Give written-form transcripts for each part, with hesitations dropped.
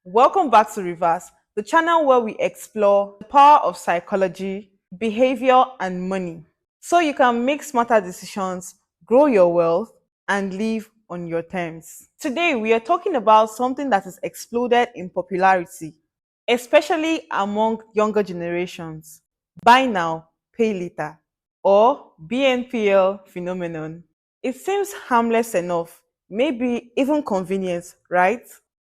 Welcome back to Reverse, the channel where we explore the power of psychology, behavior, and money so you can make smarter decisions, grow your wealth, and live on your terms. Today, we are talking about something that has exploded in popularity, especially among younger generations: buy now, pay later, or BNPL phenomenon. It seems harmless enough, maybe even convenient, right?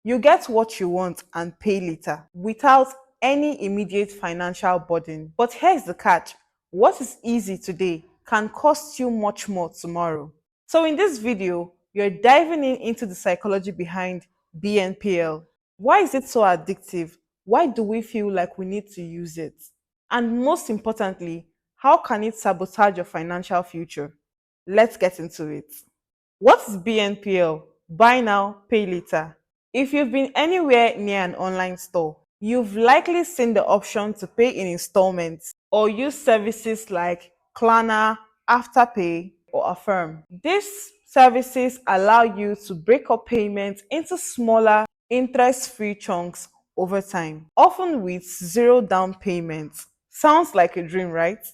You get what you want and pay later without any immediate financial burden. But here's the catch: what is easy today can cost you much more tomorrow. So, in this video, you're diving into the psychology behind BNPL. Why is it so addictive? Why do we feel like we need to use it? And most importantly, how can it sabotage your financial future? Let's get into it. What is BNPL? Buy now, pay later. If you've been anywhere near an online store, you've likely seen the option to pay in installments or use services like Klarna, Afterpay, or Affirm. These services allow you to break up payments into smaller, interest-free chunks over time, often with zero down payment. Sounds like a dream, right?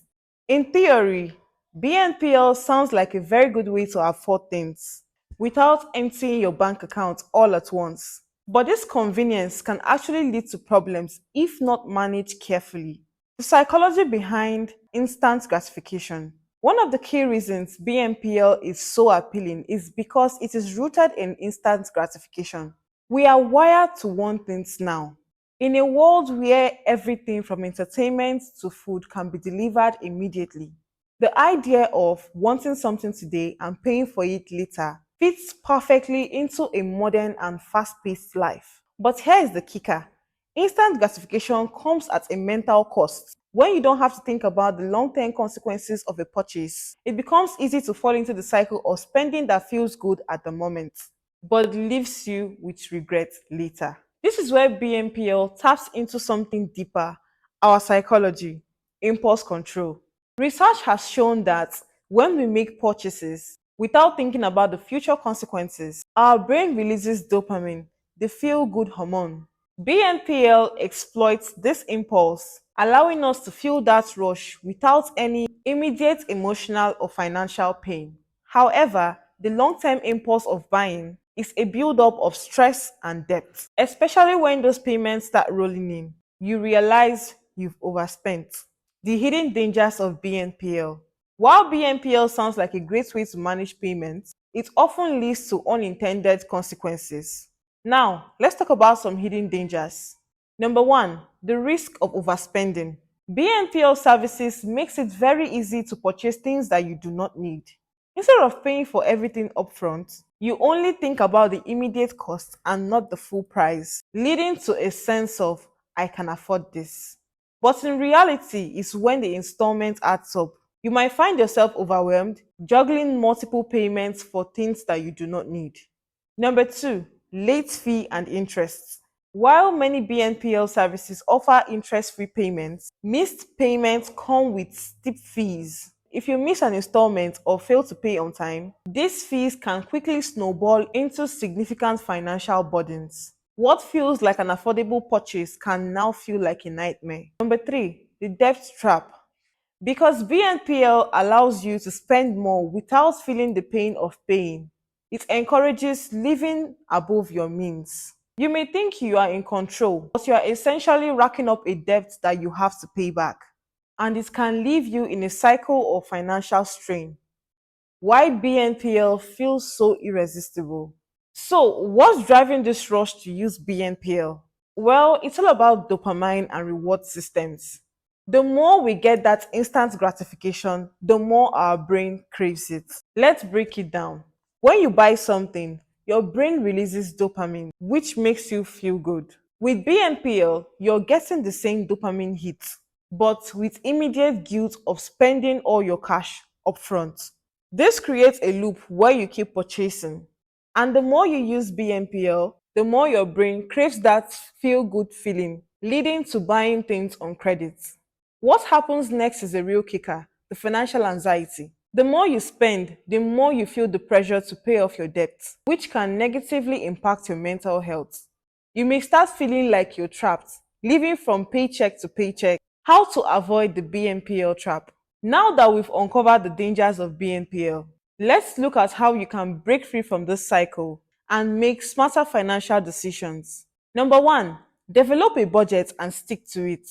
In theory, BNPL sounds like a very good way to afford things without emptying your bank account all at once. But this convenience can actually lead to problems if not managed carefully. The psychology behind instant gratification. One of the key reasons BNPL is so appealing is because it is rooted in instant gratification. We are wired to want things now. In a world where everything from entertainment to food can be delivered immediately, the idea of wanting something today and paying for it later fits perfectly into a modern and fast paced life. But here is the kicker: instant gratification comes at a mental cost. When you don't have to think about the long term consequences of a purchase, it becomes easy to fall into the cycle of spending that feels good at the moment, but leaves you with regret later. This is where BNPL taps into something deeper: our psychology, impulse control. Research has shown that when we make purchases without thinking about the future consequences, our brain releases dopamine, the feel good hormone. BNPL exploits this impulse, allowing us to feel that rush without any immediate emotional or financial pain. However, the long term impulse of buying is a build-up of stress and debt, especially when those payments start rolling in. You realize you've overspent. The hidden dangers of BNPL. While BNPL sounds like a great way to manage payments, it often leads to unintended consequences. Now, let's talk about some hidden dangers. Number one, the risk of overspending. BNPL services makes it very easy to purchase things that you do not need. Instead of paying for everything upfront, you only think about the immediate cost and not the full price, leading to a sense of "I can afford this." But in reality, it's when the installment adds up. You might find yourself overwhelmed, juggling multiple payments for things that you do not need. Number two, late fee and interest. While many BNPL services offer interest free payments, missed payments come with steep fees. If you miss an installment or fail to pay on time, these fees can quickly snowball into significant financial burdens. What feels like an affordable purchase can now feel like a nightmare. Number three, the debt trap. Because BNPL allows you to spend more without feeling the pain of paying, it encourages living above your means. You may think you are in control, but you are essentially racking up a debt that you have to pay back, and it can leave you in a cycle of financial strain. Why BNPL feels so irresistible? So, what's driving this rush to use BNPL? Well, it's all about dopamine and reward systems. The more we get that instant gratification, the more our brain craves it. Let's break it down. When you buy something, your brain releases dopamine, which makes you feel good. With BNPL, you're getting the same dopamine hit, but with immediate guilt of spending all your cash upfront. This creates a loop where you keep purchasing. And the more you use BNPL, the more your brain craves that feel good feeling, leading to buying things on credit. What happens next is a real kicker: the financial anxiety. The more you spend, the more you feel the pressure to pay off your debts, which can negatively impact your mental health. You may start feeling like you're trapped, living from paycheck to paycheck. How to avoid the BNPL trap? Now that we've uncovered the dangers of BNPL, let's look at how you can break free from this cycle and make smarter financial decisions. Number one, develop a budget and stick to it.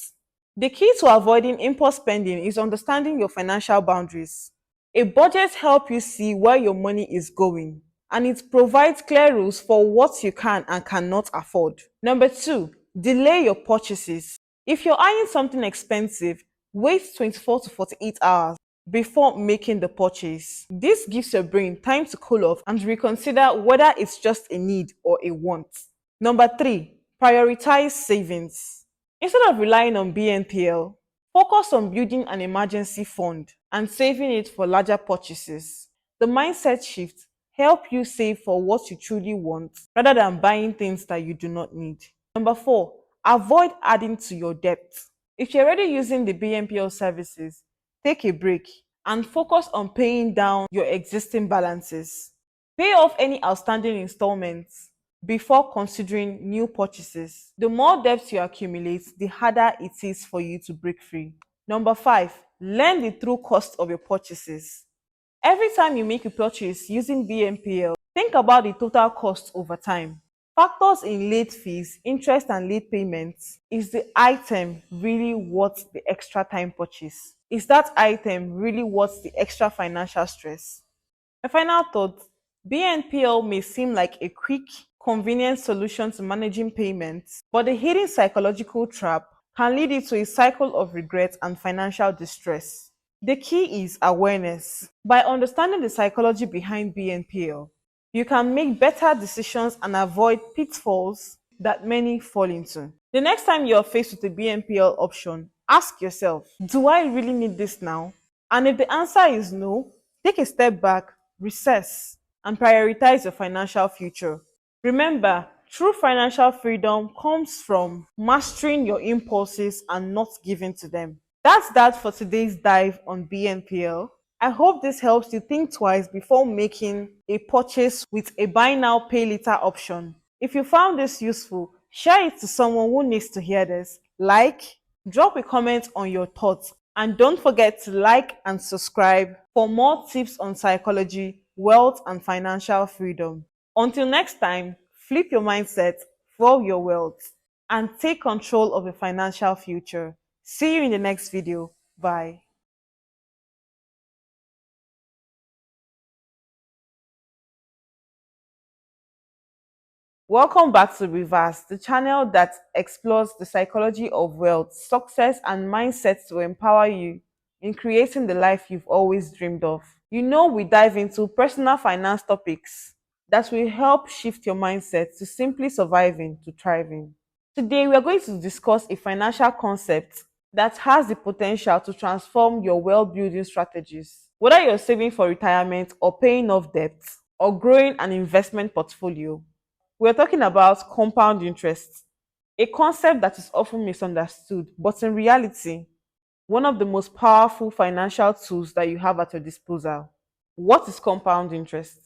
The key to avoiding impulse spending is understanding your financial boundaries. A budget helps you see where your money is going, and it provides clear rules for what you can and cannot afford. Number two, delay your purchases. If you're eyeing something expensive, wait 24 to 48 hours before making the purchase. This gives your brain time to cool off and reconsider whether it's just a need or a want. Number three, prioritize savings. Instead of relying on BNPL, focus on building an emergency fund and saving it for larger purchases. The mindset shift help you save for what you truly want rather than buying things that you do not need. Number four, avoid adding to your debt. If you're already using the BNPL services, take a break and focus on paying down your existing balances. Pay off any outstanding installments before considering new purchases. The more debts you accumulate, the harder it is for you to break free. Number five, learn the true cost of your purchases. Every time you make a purchase using BNPL, think about the total cost over time. Factors in late fees, interest, and late payments. Is the item really worth the extra time purchase? Is that item really worth the extra financial stress? My final thought, BNPL may seem like a quick, convenient solution to managing payments, but the hidden psychological trap can lead you to a cycle of regret and financial distress. The key is awareness. By understanding the psychology behind BNPL, you can make better decisions and avoid pitfalls that many fall into. The next time you're faced with a BNPL option, ask yourself, do I really need this now? And if the answer is no, take a step back, recess, and prioritize your financial future. Remember, true financial freedom comes from mastering your impulses and not giving to them. That's that for today's dive on BNPL. I hope this helps you think twice before making a purchase with a buy now, pay later option. If you found this useful, share it to someone who needs to hear this. Like, drop a comment on your thoughts, and don't forget to like and subscribe for more tips on psychology, wealth, and financial freedom. Until next time, flip your mindset for your wealth and take control of your financial future. See you in the next video. Bye. Welcome back to Reverse, the channel that explores the psychology of wealth, success, and mindsets to empower you in creating the life you've always dreamed of. You know, we dive into personal finance topics that will help shift your mindset to simply surviving to thriving. Today, we are going to discuss a financial concept that has the potential to transform your wealth building strategies. Whether you're saving for retirement or paying off debt or growing an investment portfolio, we're talking about compound interest, a concept that is often misunderstood, but in reality, one of the most powerful financial tools that you have at your disposal. What is compound interest?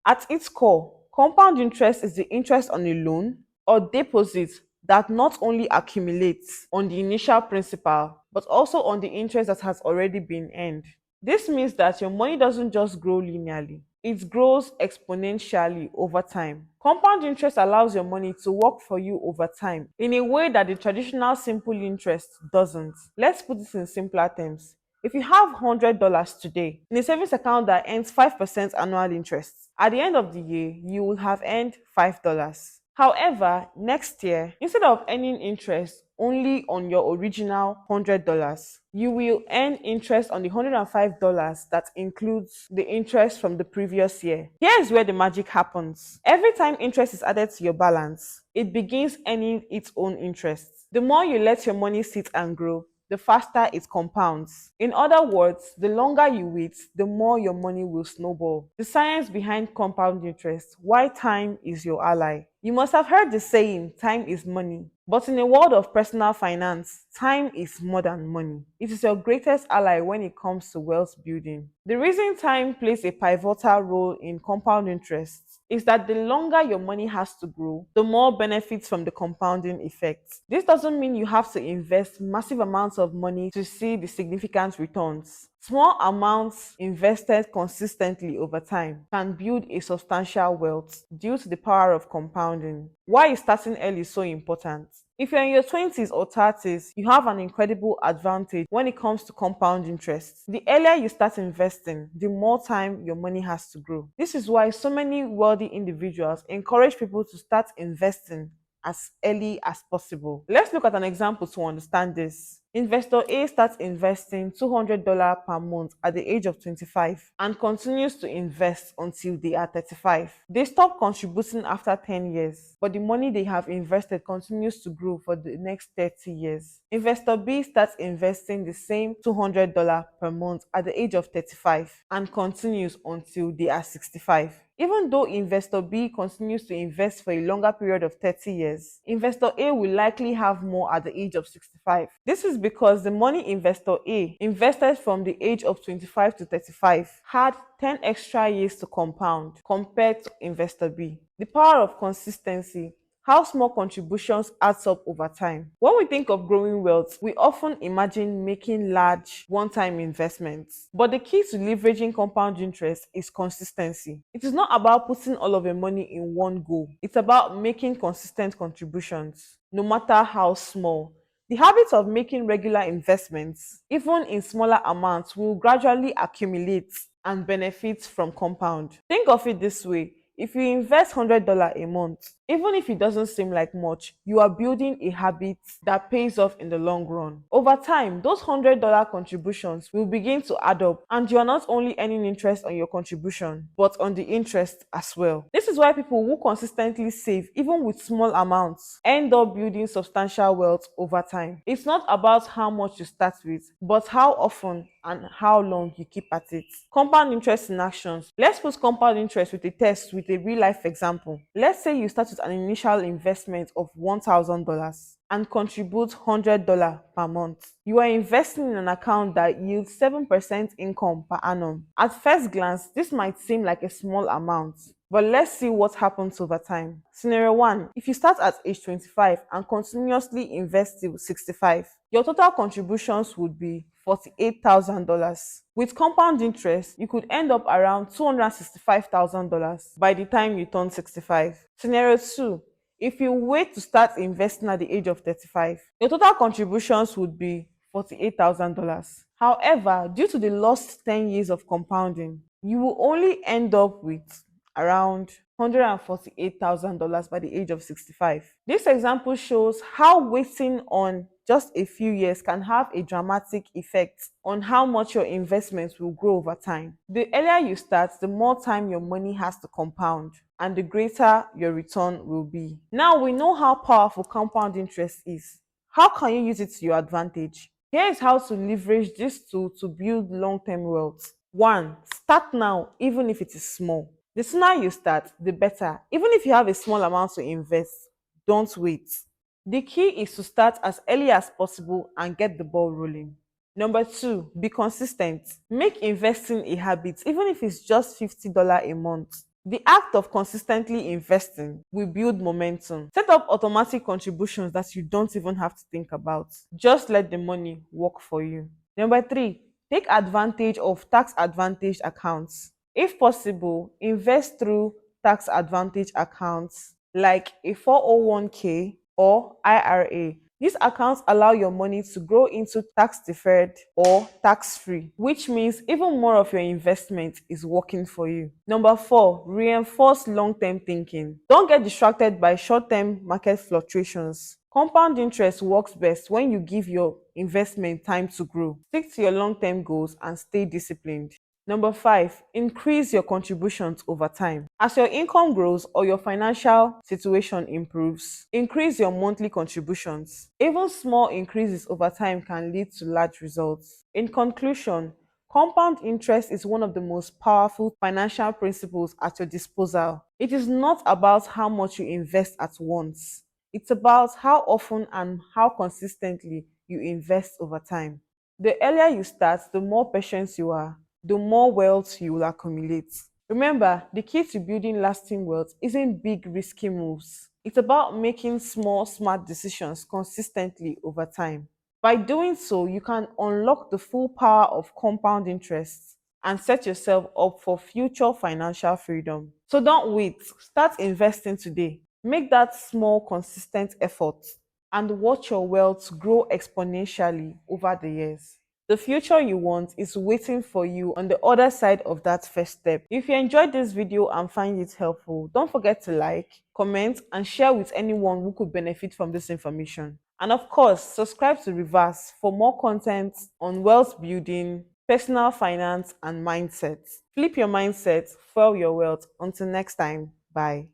At its core, compound interest is the interest on a loan or deposit that not only accumulates on the initial principal, but also on the interest that has already been earned. This means that your money doesn't just grow linearly, it grows exponentially over time. Compound interest allows your money to work for you over time in a way that the traditional simple interest doesn't. Let's put this in simpler terms. If you have $100 today in a savings account that earns 5% annual interest, at the end of the year, you will have earned $5. However, next year, instead of earning interest only on your original $100, you will earn interest on the $105 that includes the interest from the previous year. Here's where the magic happens. Every time interest is added to your balance, it begins earning its own interest. The more you let your money sit and grow, the faster it compounds. In other words, the longer you wait, the more your money will snowball. The science behind compound interest, why time is your ally. You must have heard the saying, time is money. But in a world of personal finance, time is more than money. It is your greatest ally when it comes to wealth building. The reason time plays a pivotal role in compound interest is that the longer your money has to grow, the more benefits from the compounding effect. This doesn't mean you have to invest massive amounts of money to see the significant returns. Small amounts invested consistently over time can build a substantial wealth due to the power of compounding. Why is starting early so important? If you're in your 20s or 30s, you have an incredible advantage when it comes to compound interest. The earlier you start investing, the more time your money has to grow. This is why so many wealthy individuals encourage people to start investing as early as possible. Let's look at an example to understand this. Investor A starts investing $200 per month at the age of 25 and continues to invest until they are 35. They stop contributing after 10 years, but the money they have invested continues to grow for the next 30 years. Investor B starts investing the same $200 per month at the age of 35 and continues until they are 65. Even though investor B continues to invest for a longer period of 30 years, investor A will likely have more at the age of 65. This is because the money investor A invested from the age of 25 to 35 had 10 extra years to compound compared to investor B. The power of consistency, how small contributions adds up over time. When we think of growing wealth, we often imagine making large one-time investments. But the key to leveraging compound interest is consistency. It is not about putting all of your money in one go. It's about making consistent contributions, no matter how small. The habit of making regular investments, even in smaller amounts, will gradually accumulate and benefit from compound. Think of it this way. If you invest $100 a month, even if it doesn't seem like much, you are building a habit that pays off in the long run. Over time, those $100 contributions will begin to add up, and you are not only earning interest on your contribution, but on the interest as well. This is why people who consistently save, even with small amounts, end up building substantial wealth over time. It's not about how much you start with, but how often and how long you keep at it. Compound interest in actions. Let's put compound interest with a test with a real life example. Let's say you start with an initial investment of $1,000 and contribute $100 per month. You are investing in an account that yields 7% income per annum. At first glance, this might seem like a small amount, but let's see what happens over time. Scenario 1. If you start at age 25 and continuously invest till 65, your total contributions would be $48,000. With compound interest, you could end up around $265,000 by the time you turn 65. Scenario 2. If you wait to start investing at the age of 35, your total contributions would be $48,000. However, due to the lost 10 years of compounding, you will only end up with around $148,000 by the age of 65. This example shows how waiting on just a few years can have a dramatic effect on how much your investments will grow over time. The earlier you start, the more time your money has to compound, and the greater your return will be. Now we know how powerful compound interest is. How can you use it to your advantage? Here is how to leverage this tool to build long-term wealth. 1. Start now, even if it is small. The sooner you start, the better. Even if you have a small amount to invest, don't wait. The key is to start as early as possible and get the ball rolling. Number 2, be consistent. Make investing a habit, even if it's just $50 a month. The act of consistently investing will build momentum. Set up automatic contributions that you don't even have to think about. Just let the money work for you. Number 3, take advantage of tax advantage accounts. If possible, invest through tax advantage accounts like a 401k or IRA. These accounts allow your money to grow into tax deferred or tax free, which means even more of your investment is working for you. Number 4, reinforce long term thinking. Don't get distracted by short term market fluctuations. Compound interest works best when you give your investment time to grow. Stick to your long term goals and stay disciplined. Number 5, increase your contributions over time. As your income grows or your financial situation improves, increase your monthly contributions. Even small increases over time can lead to large results. In conclusion, Compound interest is one of the most powerful financial principles at your disposal. It is not about how much you invest at once, it's about how often and how consistently you invest over time. The earlier you start, the more patient you are, the more wealth you will accumulate. Remember, the key to building lasting wealth isn't big, risky moves. It's about making small, smart decisions consistently over time. By doing so, you can unlock the full power of compound interest and set yourself up for future financial freedom. So don't wait, start investing today. Make that small, consistent effort and watch your wealth grow exponentially over the years. The future you want is waiting for you on the other side of that first step. If you enjoyed this video and find it helpful, don't forget to like, comment, and share with anyone who could benefit from this information. And of course, subscribe to Reverse for more content on wealth building, personal finance, and mindset. Flip your mindset, fuel your wealth. Until next time, bye.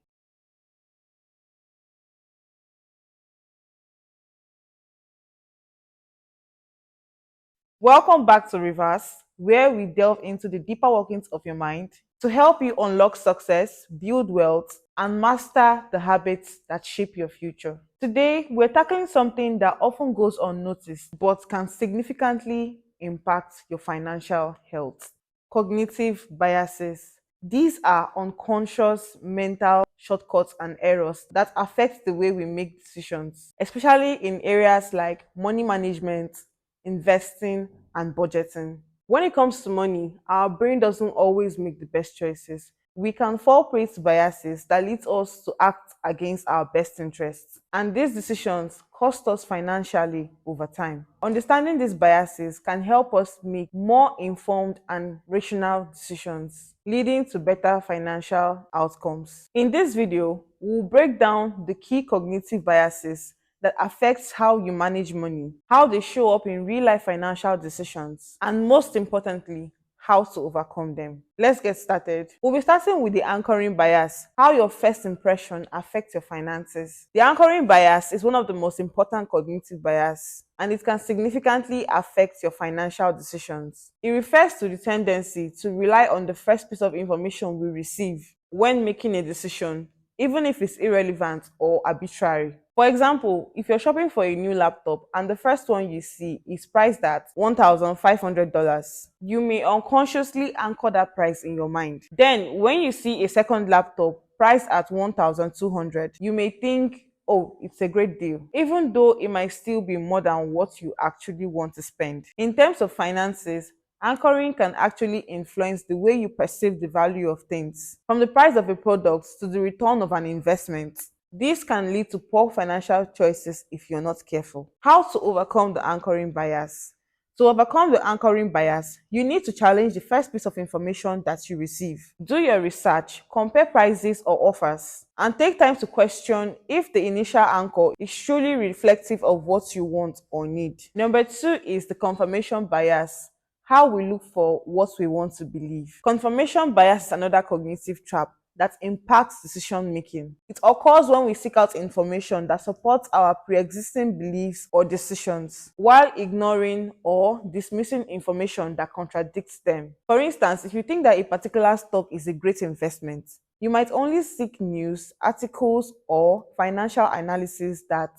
Welcome back to Reverse, where we delve into the deeper workings of your mind to help you unlock success, build wealth, and master the habits that shape your future. Today, we're tackling something that often goes unnoticed but can significantly impact your financial health: cognitive biases. These are unconscious mental shortcuts and errors that affect the way we make decisions, especially in areas like money management, investing, and budgeting. When it comes to money, our brain doesn't always make the best choices. We can fall prey to biases that lead us to act against our best interests. And these decisions cost us financially over time. Understanding these biases can help us make more informed and rational decisions, leading to better financial outcomes. In this video, we'll break down the key cognitive biases that affects how you manage money, how they show up in real life financial decisions, and most importantly, how to overcome them. Let's get started. We'll be starting with the anchoring bias, how your first impression affects your finances. The anchoring bias is one of the most important cognitive bias, and it can significantly affect your financial decisions. It refers to the tendency to rely on the first piece of information we receive when making a decision, even if it's irrelevant or arbitrary. For example, if you're shopping for a new laptop and the first one you see is priced at $1,500, you may unconsciously anchor that price in your mind. Then, when you see a second laptop priced at 1,200, you may think, oh, it's a great deal, even though it might still be more than what you actually want to spend. In terms of finances, anchoring can actually influence the way you perceive the value of things, from the price of a product to the return of an investment. This can lead to poor financial choices if you're not careful. How to overcome the anchoring bias? To overcome the anchoring bias, you need to challenge the first piece of information that you receive. Do your research, compare prices or offers, and take time to question if the initial anchor is truly reflective of what you want or need. Number two is the confirmation bias, how we look for what we want to believe. Confirmation bias is another cognitive trap that impacts decision making. It occurs when we seek out information that supports our pre existing beliefs or decisions, while ignoring or dismissing information that contradicts them. For instance, if you think that a particular stock is a great investment, you might only seek news, articles, or financial analysis that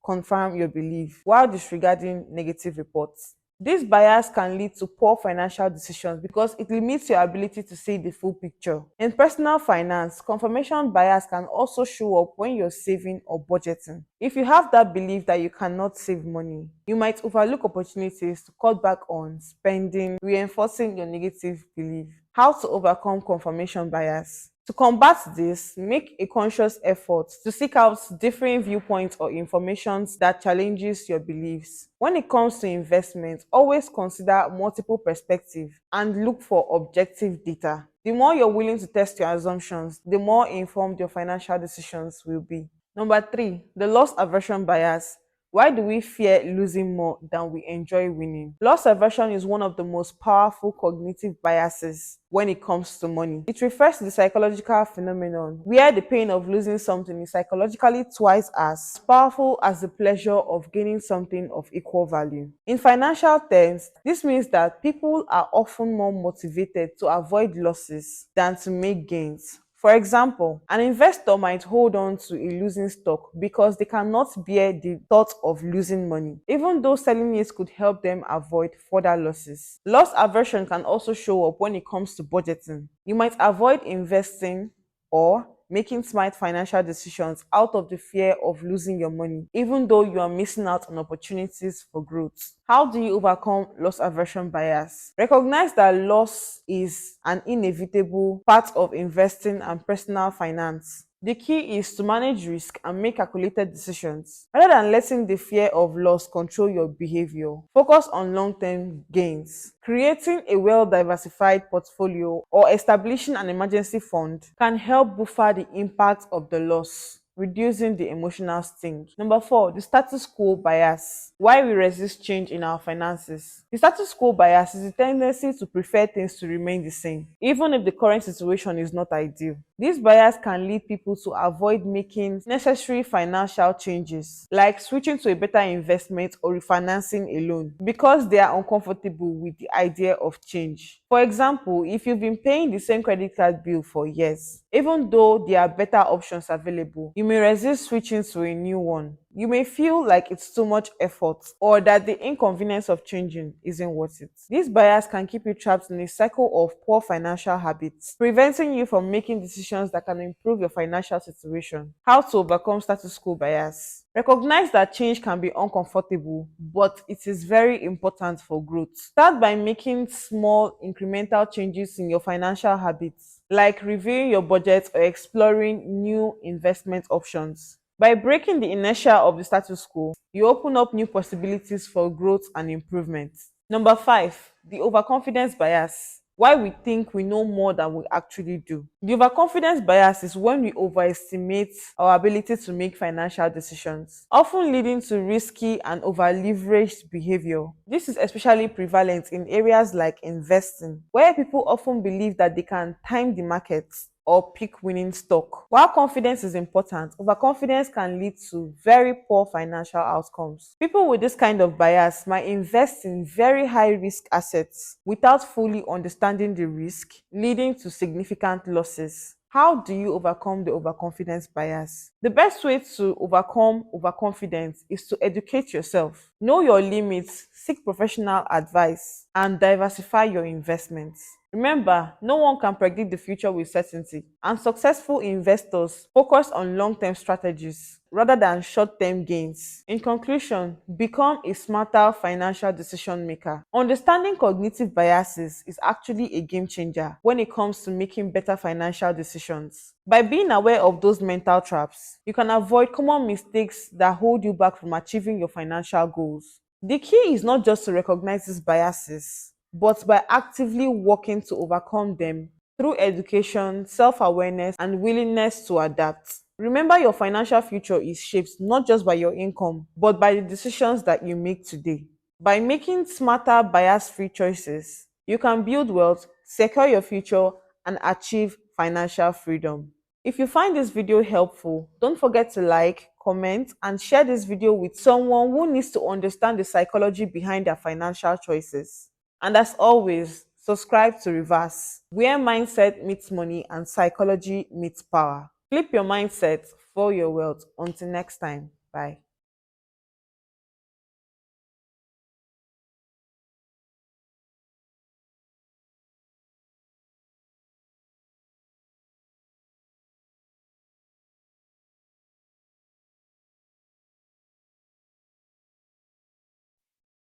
confirm your belief, while disregarding negative reports. This bias can lead to poor financial decisions because it limits your ability to see the full picture. In personal finance, confirmation bias can also show up when you're saving or budgeting. If you have that belief that you cannot save money, you might overlook opportunities to cut back on spending, reinforcing your negative belief. How to overcome confirmation bias? To combat this, make a conscious effort to seek out different viewpoints or information that challenges your beliefs. When it comes to investment, always consider multiple perspectives and look for objective data. The more you're willing to test your assumptions, the more informed your financial decisions will be. Number three, the loss aversion bias, Why do we fear losing more than we enjoy winning? Loss aversion is one of the most powerful cognitive biases when it comes to money. It refers to the psychological phenomenon where the pain of losing something is psychologically twice as powerful as the pleasure of gaining something of equal value. In financial terms, this means that people are often more motivated to avoid losses than to make gains. For example, an investor might hold on to a losing stock because they cannot bear the thought of losing money, even though selling it could help them avoid further losses. Loss aversion can also show up when it comes to budgeting. You might avoid investing or making smart financial decisions out of the fear of losing your money, even though you are missing out on opportunities for growth. How do you overcome loss aversion bias? Recognize that loss is an inevitable part of investing and personal finance. The key is to manage risk and make calculated decisions. Rather than letting the fear of loss control your behavior, focus on long term gains. Creating a well diversified portfolio or establishing an emergency fund can help buffer the impact of the loss, reducing the emotional sting. Number four, the status quo bias. Why we resist change in our finances. The status quo bias is the tendency to prefer things to remain the same, even if the current situation is not ideal. This bias can lead people to avoid making necessary financial changes, like switching to a better investment or refinancing a loan, because they are uncomfortable with the idea of change. For example, if you've been paying the same credit card bill for years, even though there are better options available, you may resist switching to a new one. You may feel like it's too much effort or that the inconvenience of changing isn't worth it. This bias can keep you trapped in a cycle of poor financial habits, preventing you from making decisions that can improve your financial situation. How to overcome status quo bias? Recognize that change can be uncomfortable, but it is very important for growth. Start by making small incremental changes in your financial habits, like reviewing your budget or exploring new investment options. By breaking the inertia of the status quo, you open up new possibilities for growth and improvement. Number five, the overconfidence bias. Why we think we know more than we actually do. The overconfidence bias is when we overestimate our ability to make financial decisions, often leading to risky and over leveraged behavior. This is especially prevalent in areas like investing, where people often believe that they can time the markets or pick winning stock. While confidence is important, overconfidence can lead to very poor financial outcomes. People with this kind of bias might invest in very high risk assets without fully understanding the risk, leading to significant losses. How do you overcome the overconfidence bias? The best way to overcome overconfidence is to educate yourself. Know your limits, seek professional advice, and diversify your investments. Remember, no one can predict the future with certainty, and successful investors focus on long term strategies rather than short term gains. In conclusion, become a smarter financial decision maker. Understanding cognitive biases is actually a game changer when it comes to making better financial decisions. By being aware of those mental traps, you can avoid common mistakes that hold you back from achieving your financial goals. The key is not just to recognize these biases, but by actively working to overcome them through education, self awareness, and willingness to adapt. Remember, your financial future is shaped not just by your income, but by the decisions that you make today. By making smarter, bias free choices, you can build wealth, secure your future, and achieve financial freedom. If you find this video helpful, don't forget to like, comment, and share this video with someone who needs to understand the psychology behind their financial choices. And as always, subscribe to Reverse, where mindset meets money and psychology meets power. Flip your mindset for your wealth. Until next time, bye.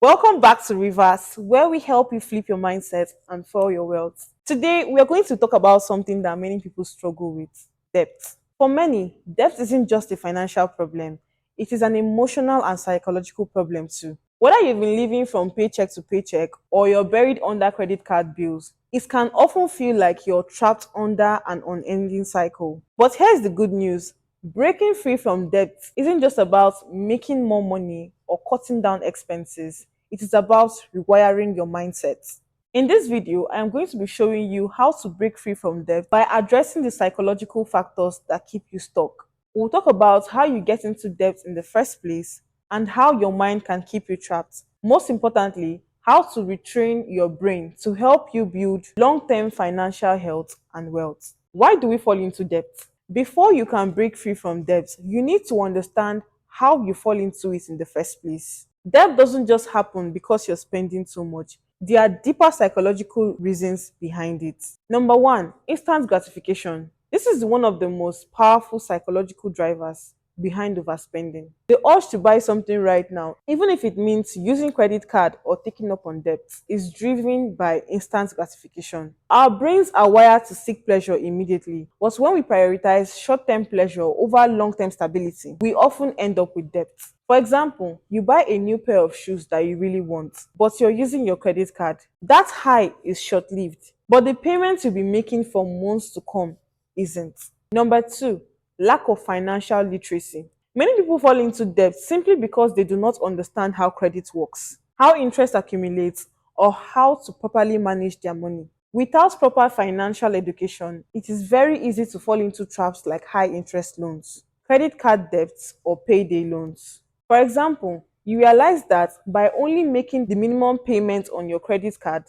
Welcome back to Reverse, where we help you flip your mindset and follow your wealth. Today, we are going to talk about something that many people struggle with: debt. For many, debt isn't just a financial problem, it is an emotional and psychological problem too. Whether you've been living from paycheck to paycheck or you're buried under credit card bills, it can often feel like you're trapped under an unending cycle. But here's the good news: Breaking free from debt isn't just about making more money or cutting down expenses, it is about rewiring your mindset. In this video, I am going to be showing you how to break free from debt by addressing the psychological factors that keep you stuck. We'll talk about how you get into debt in the first place and how your mind can keep you trapped. Most importantly, how to retrain your brain to help you build long term financial health and wealth. Why do we fall into debt? Before you can break free from debt, you need to understand how you fall into it in the first place. Debt doesn't just happen because you're spending too much. There are deeper psychological reasons behind it. Number one, instant gratification. This is one of the most powerful psychological drivers behind overspending. The urge to buy something right now, even if it means using credit card or taking up on debt, is driven by instant gratification. Our brains are wired to seek pleasure immediately, but when we prioritize short-term pleasure over long-term stability, we often end up with debt. For example, you buy a new pair of shoes that you really want, but you're using your credit card. That high is short-lived, but the payments you'll be making for months to come isn't. Number two, lack of financial literacy. Many people fall into debt simply because they do not understand how credit works, how interest accumulates, or how to properly manage their money. Without proper financial education, it is very easy to fall into traps like high interest loans, credit card debts, or payday loans. For example, you realize that by only making the minimum payment on your credit card,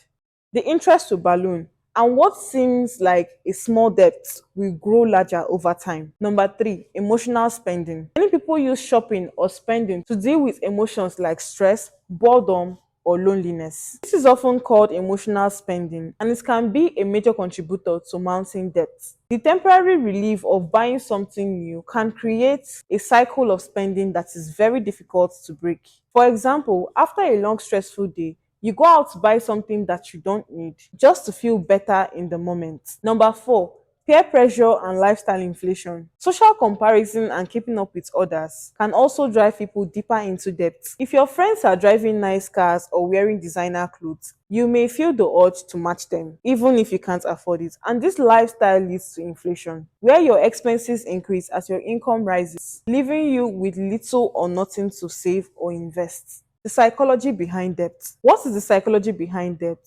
the interest will balloon, and what seems like a small debt will grow larger over time. Number three, emotional spending. Many people use shopping or spending to deal with emotions like stress, boredom, or loneliness. This is often called emotional spending, and it can be a major contributor to mounting debt. The temporary relief of buying something new can create a cycle of spending that is very difficult to break. For example, after a long stressful day, you go out to buy something that you don't need just to feel better in the moment. Number four, peer pressure and lifestyle inflation. Social comparison and keeping up with others can also drive people deeper into debt. If your friends are driving nice cars or wearing designer clothes, you may feel the urge to match them, even if you can't afford it. And this lifestyle leads to inflation, where your expenses increase as your income rises, leaving you with little or nothing to save or invest. The psychology behind debt. What is the psychology behind debt?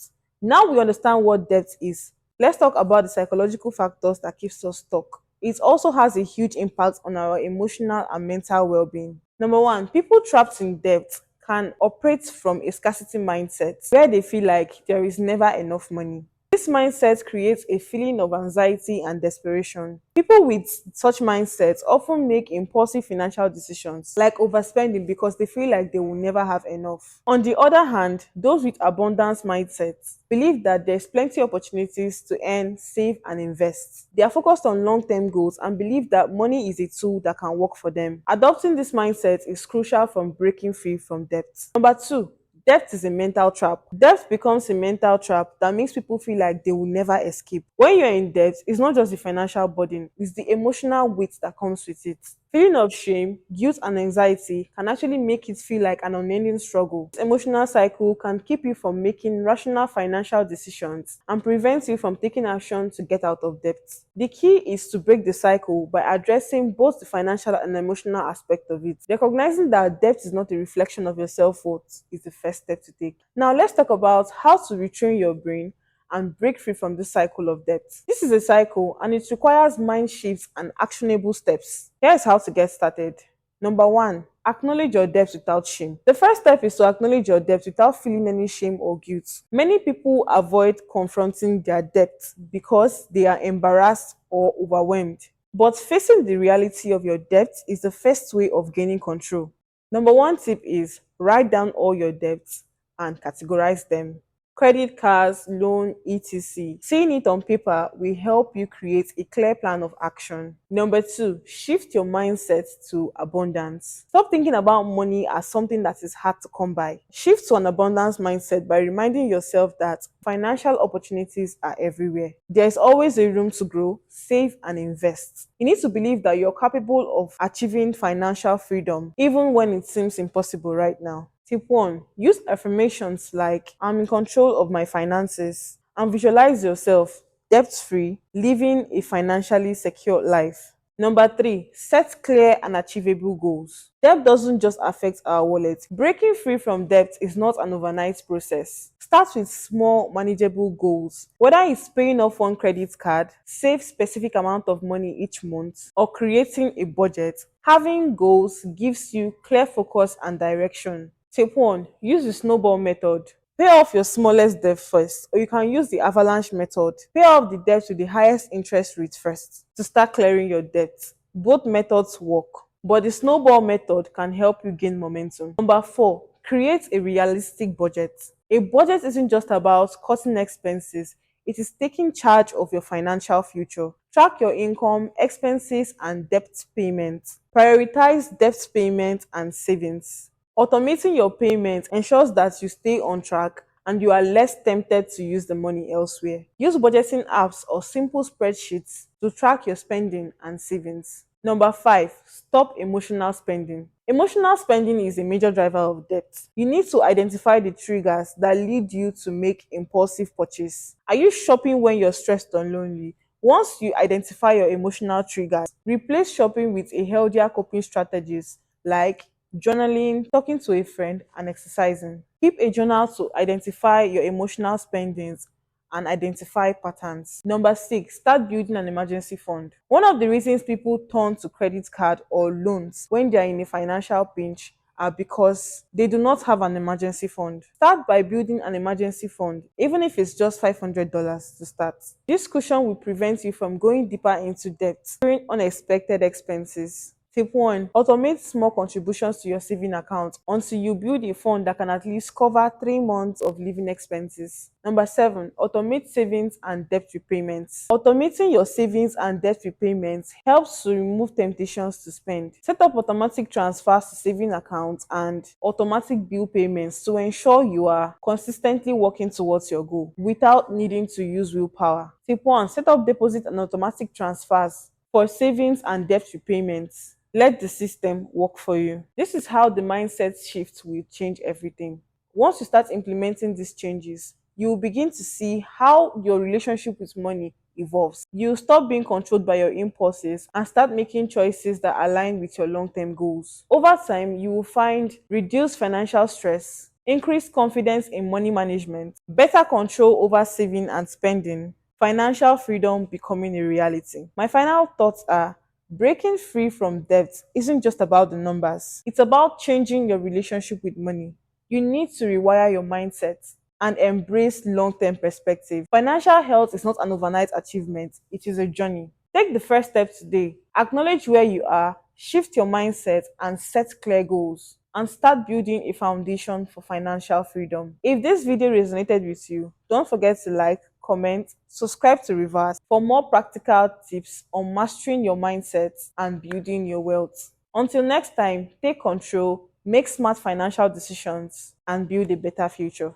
Now we understand what debt is. Let's talk about the psychological factors that keeps us stuck. It also has a huge impact on our emotional and mental well-being. Number one, people trapped in debt can operate from a scarcity mindset where they feel like there is never enough money. This mindset creates a feeling of anxiety and desperation. People with such mindsets often make impulsive financial decisions like overspending because they feel like they will never have enough. On the other hand, those with abundance mindsets believe that there's plenty of opportunities to earn, save, and invest. They are focused on long term goals and believe that money is a tool that can work for them. Adopting this mindset is crucial from breaking free from debt. Number two, debt is a mental trap. Debt becomes a mental trap that makes people feel like they will never escape. When you're in debt, it's not just the financial burden, it's the emotional weight that comes with it. Feeling of shame, guilt, and anxiety can actually make it feel like an unending struggle. This emotional cycle can keep you from making rational financial decisions and prevent you from taking action to get out of debt. The key is to break the cycle by addressing both the financial and emotional aspect of it. Recognizing that debt is not a reflection of your self-worth is the first step to take. Now let's talk about how to retrain your brain and break free from this cycle of debt. This is a cycle and it requires mind shifts and actionable steps. Here's how to get started. Number one, acknowledge your debt without shame. The first step is to acknowledge your debt without feeling any shame or guilt. Many people avoid confronting their debt because they are embarrassed or overwhelmed. But facing the reality of your debt is the first way of gaining control. Number one tip is write down all your debts and categorize them. Credit cards, loan, etc. Seeing it on paper will help you create a clear plan of action. Number two, shift your mindset to abundance. Stop thinking about money as something that is hard to come by. Shift to an abundance mindset by reminding yourself that financial opportunities are everywhere. There is always a room to grow, save, and invest. You need to believe that you're capable of achieving financial freedom, even when it seems impossible right now. Tip 1. Use affirmations like I'm in control of my finances and visualize yourself debt free, living a financially secure life. Number three, set clear and achievable goals. Debt doesn't just affect our wallet. Breaking free from debt is not an overnight process. Start with small, manageable goals. Whether it's paying off one credit card, save specific amount of money each month, or creating a budget, having goals gives you clear focus and direction. Tip 1. Use the snowball method. Pay off your smallest debt first, or you can use the avalanche method. Pay off the debt with the highest interest rate first to start clearing your debt. Both methods work, but the snowball method can help you gain momentum. Number 4, create a realistic budget. A budget isn't just about cutting expenses, it is taking charge of your financial future. Track your income, expenses, and debt payments. Prioritize debt payments and savings. Automating your payments ensures that you stay on track and you are less tempted to use the money elsewhere. Use budgeting apps or simple spreadsheets to track your spending and savings. Number 5, stop emotional spending. Emotional spending is a major driver of debt. You need to identify the triggers that lead you to make impulsive purchase. Are you shopping when you're stressed or lonely? Once you identify your emotional triggers, replace shopping with a healthier coping strategies like journaling, talking to a friend, and exercising. Keep a journal to identify your emotional spendings and identify patterns. Number 6, start building an emergency fund. One of the reasons people turn to credit card or loans when they are in a financial pinch are because they do not have an emergency fund. Start by building an emergency fund, even if it's just $500 to start. This cushion will prevent you from going deeper into debt during unexpected expenses. Tip 1. Automate small contributions to your saving account until you build a fund that can at least cover 3 months of living expenses. Number 7. Automate savings and debt repayments. Automating your savings and debt repayments helps to remove temptations to spend. Set up automatic transfers to saving accounts and automatic bill payments to ensure you are consistently working towards your goal without needing to use willpower. Tip 1. Set up deposit and automatic transfers for savings and debt repayments. Let the system work for you. This is how the mindset shift will change everything. Once you start implementing these changes, you will begin to see how your relationship with money evolves. You'll stop being controlled by your impulses and start making choices that align with your long term goals. Over time, you will find reduced financial stress, increased confidence in money management, better control over saving and spending, financial freedom becoming a reality. My final thoughts are: breaking free from debt isn't just about the numbers, it's about changing your relationship with money. You need to rewire your mindset and embrace long term perspective. Financial health is not an overnight achievement, it is a journey. Take the first step today. Acknowledge where you are, shift your mindset, and set clear goals. And start building a foundation for financial freedom. If this video resonated with you, don't forget to like, comment, subscribe to Reverse for more practical tips on mastering your mindset and building your wealth. Until next time, take control, make smart financial decisions, and build a better future.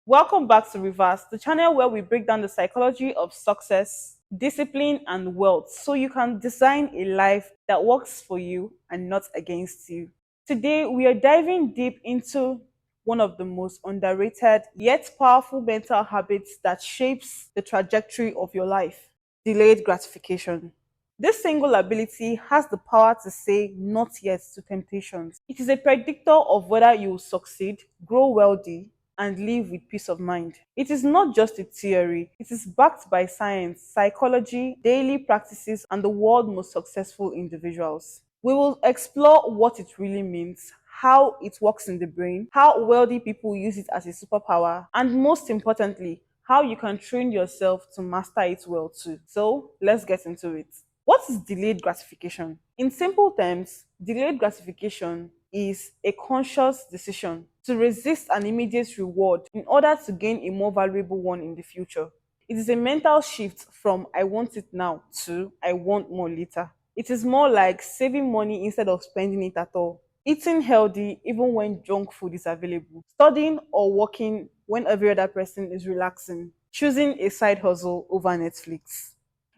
Welcome back to Reverse, the channel where we break down the psychology of success, discipline, and wealth so you can design a life that works for you and not against you. Today, we are diving deep into one of the most underrated yet powerful mental habits that shapes the trajectory of your life: delayed gratification. This single ability has the power to say not yet to temptations. It is a predictor of whether you will succeed, grow wealthy, and live with peace of mind. It is not just a theory, it is backed by science, psychology, daily practices, and the world's most successful individuals. We will explore what it really means, how it works in the brain, how wealthy people use it as a superpower, and most importantly, how you can train yourself to master it well too. So, let's get into it. What is delayed gratification? In simple terms, delayed gratification is a conscious decision to resist an immediate reward in order to gain a more valuable one in the future. It is a mental shift from "I want it now" to "I want more later." It is more like saving money instead of spending it at all, eating healthy even when junk food is available, studying or working when every other person is relaxing, choosing a side hustle over Netflix.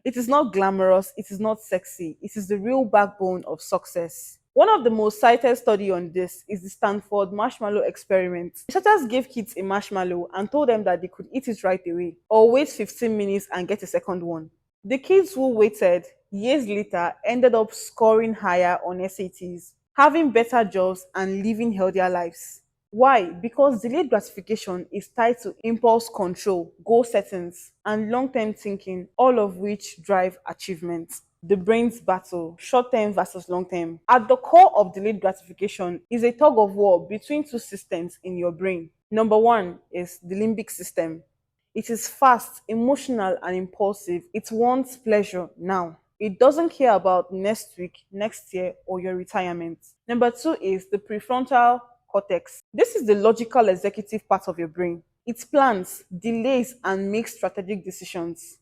It is not glamorous, it is not sexy, it is the real backbone of success. One of the most cited study on this is the Stanford marshmallow experiment. Researchers gave kids a marshmallow and told them that they could eat it right away or wait 15 minutes and get a second one. The kids who waited years later ended up scoring higher on SATs, having better jobs and living healthier lives. Why? Because delayed gratification is tied to impulse control, goal settings, and long term thinking, all of which drive achievement. The brain's battle, short term versus long term. At the core of delayed gratification is a tug of war between two systems in your brain. Number one is the limbic system. It is fast, emotional, and impulsive. It wants pleasure now. It doesn't care about next week, next year, or your retirement. Number two is the prefrontal cortex. This is the logical executive part of your brain. It plans, delays, and makes strategic decisions.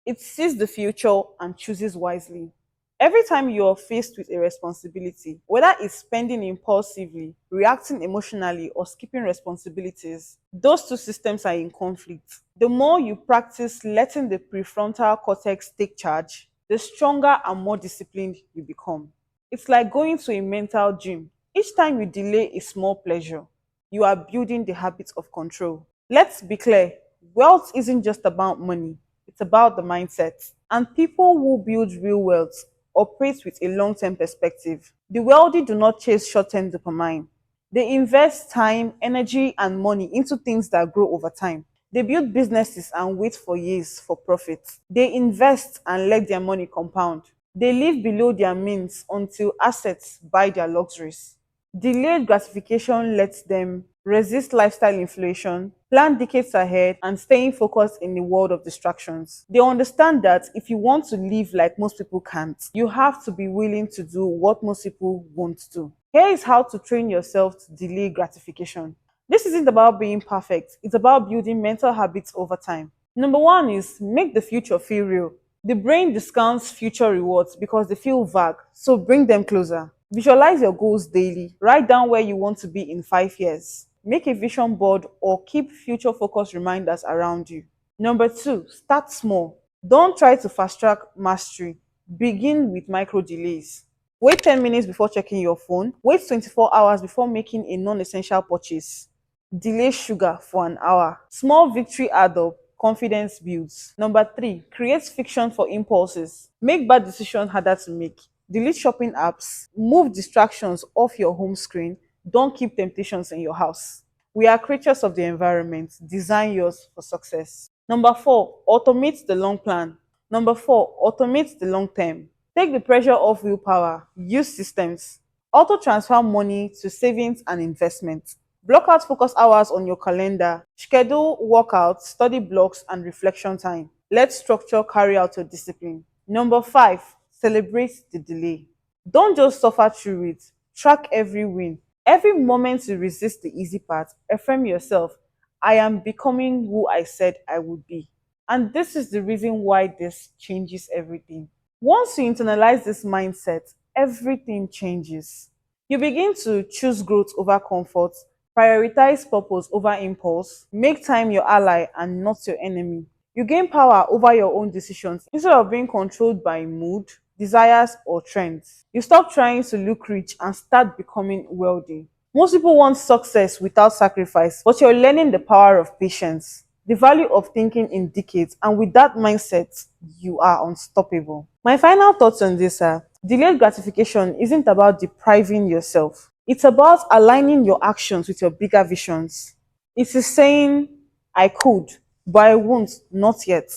It sees the future and chooses wisely. Every time you're faced with a responsibility, whether it's spending impulsively, reacting emotionally, or skipping responsibilities, those two systems are in conflict. The more you practice letting the prefrontal cortex take charge, the stronger and more disciplined you become. It's like going to a mental gym. Each time you delay a small pleasure, you are building the habit of control. Let's be clear, wealth isn't just about money, it's about the mindset. And people who build real wealth operate with a long term perspective. The wealthy do not chase short term dopamine. They invest time, energy, and money into things that grow over time. They build businesses and wait for years for profit. They invest and let their money compound. They live below their means until assets buy their luxuries. Delayed gratification lets them resist lifestyle inflation, plan decades ahead, and staying focused in the world of distractions. They understand that if you want to live like most people can't, you have to be willing to do what most people won't do. Here is how to train yourself to delay gratification. This isn't about being perfect, it's about building mental habits over time. Number one is make the future feel real. The brain discounts future rewards because they feel vague, so bring them closer. Visualize your goals daily. Write down where you want to be in 5 years. Make a vision board or keep future focused reminders around you. Number two, start small. Don't try to fast track mastery. Begin with micro delays. Wait 10 minutes before checking your phone. Wait 24 hours before making a non essential purchase. Delay sugar for an hour. Small victory add up, confidence builds. Number three, create fiction for impulses. Make bad decisions harder to make. Delete shopping apps. Move distractions off your home screen. Don't keep temptations in your house. We are creatures of the environment. Design yours for success. Number four, automate the long plan. Number four, automate the long term. Take the pressure off willpower. Use systems. Auto transfer money to savings and investment. Block out focus hours on your calendar. Schedule workouts, study blocks, and reflection time. Let structure carry out your discipline. Number five, celebrate the delay. Don't just suffer through it. Track every win. Every moment you resist the easy part, affirm yourself. I am becoming who I said I would be. And this is the reason why this changes everything. Once you internalize this mindset, everything changes. You begin to choose growth over comfort, prioritize purpose over impulse, make time your ally and not your enemy. You gain power over your own decisions instead of being controlled by mood, desires, or trends. You stop trying to look rich and start becoming wealthy. Most people want success without sacrifice, but you're learning the power of patience, the value of thinking in decades, and with that mindset, you are unstoppable. My final thoughts on this are delayed gratification isn't about depriving yourself, it's about aligning your actions with your bigger visions. It is saying, I could, but I won't, not yet.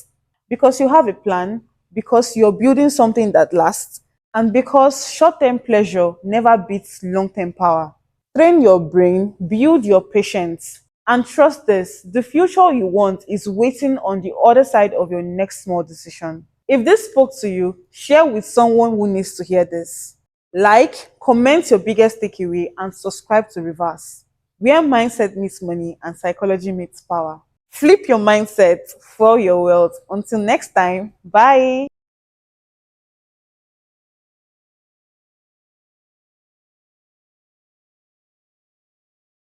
Because you have a plan, because you're building something that lasts, and because short term pleasure never beats long term power. Train your brain, build your patience, and trust this the future you want is waiting on the other side of your next small decision. If this spoke to you, share with someone who needs to hear this. Like, comment your biggest takeaway, and subscribe to Reverse, where mindset meets money and psychology meets power. Flip your mindset for your wealth. Until next time, bye.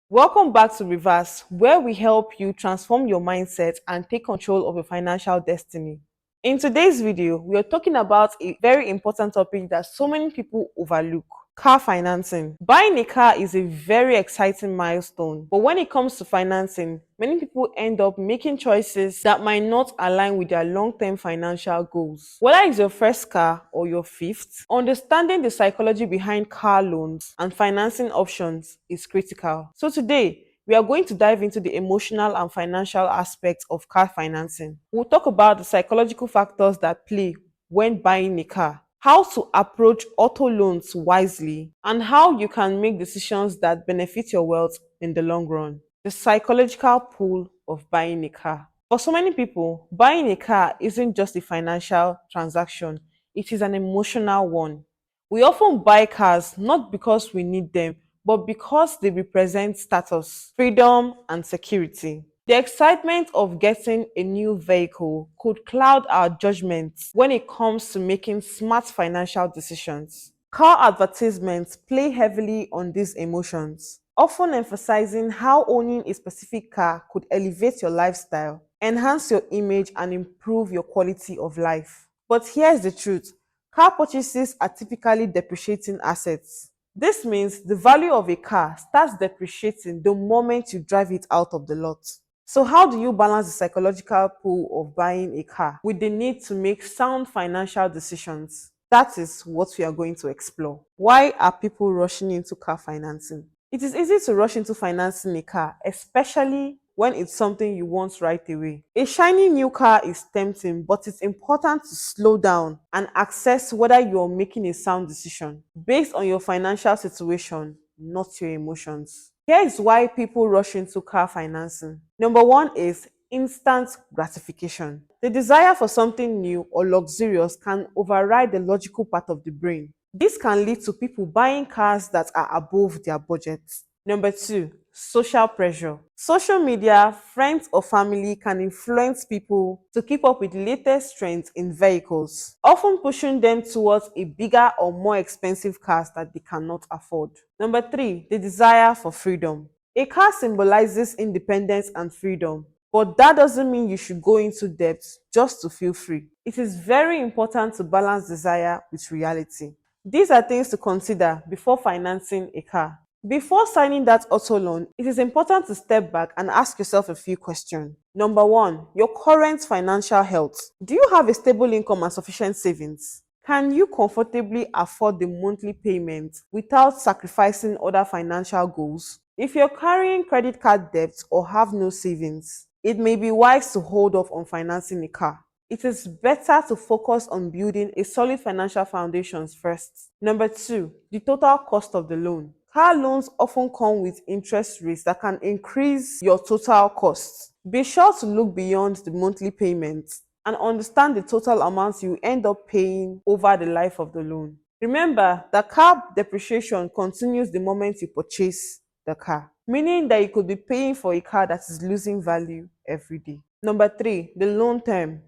Welcome back to Reverse, where we help you transform your mindset and take control of your financial destiny. In today's video, we are talking about a very important topic that so many people overlook. Car financing. Buying a car is a very exciting milestone, but when it comes to financing, many people end up making choices that might not align with their long term financial goals. Whether it's your first car or your fifth, understanding the psychology behind car loans and financing options is critical. So, today, we are going to dive into the emotional and financial aspects of car financing. We'll talk about the psychological factors that play when buying a car, how to approach auto loans wisely, and how you can make decisions that benefit your wealth in the long run. The psychological pull of buying a car. For so many people, buying a car isn't just a financial transaction, it is an emotional one. We often buy cars not because we need them, but because they represent status, freedom, and security. The excitement of getting a new vehicle could cloud our judgment when it comes to making smart financial decisions. Car advertisements play heavily on these emotions, often emphasizing how owning a specific car could elevate your lifestyle, enhance your image, and improve your quality of life. But here's the truth: car purchases are typically depreciating assets. This means the value of a car starts depreciating the moment you drive it out of the lot. So, how do you balance the psychological pull of buying a car with the need to make sound financial decisions? That is what we are going to explore. Why are people rushing into car financing? It is easy to rush into financing a car, especially when it's something you want right away. A shiny new car is tempting, but it's important to slow down and assess whether you're making a sound decision based on your financial situation, not your emotions. Here is why people rush into car financing. Number one is instant gratification. The desire for something new or luxurious can override the logical part of the brain. This can lead to people buying cars that are above their budget. Number two, social pressure. Social media, friends, or family can influence people to keep up with the latest trends in vehicles, often pushing them towards a bigger or more expensive cars that they cannot afford. Number three, the desire for freedom. A car symbolizes independence and freedom, but that doesn't mean you should go into debt just to feel free. It is very important to balance desire with reality. These are things to consider before financing a car. Before signing that auto loan, it is important to step back and ask yourself a few questions. Number one, your current financial health. Do you have a stable income and sufficient savings? Can you comfortably afford the monthly payment without sacrificing other financial goals? If you're carrying credit card debt or have no savings, it may be wise to hold off on financing a car. It is better to focus on building a solid financial foundations first. Number two, the total cost of the loan. Car loans often come with interest rates that can increase your total costs. Be sure to look beyond the monthly payments and understand the total amounts you end up paying over the life of the loan. Remember that car depreciation continues the moment you purchase the car, meaning that you could be paying for a car that is losing value every day. Number three, the loan term.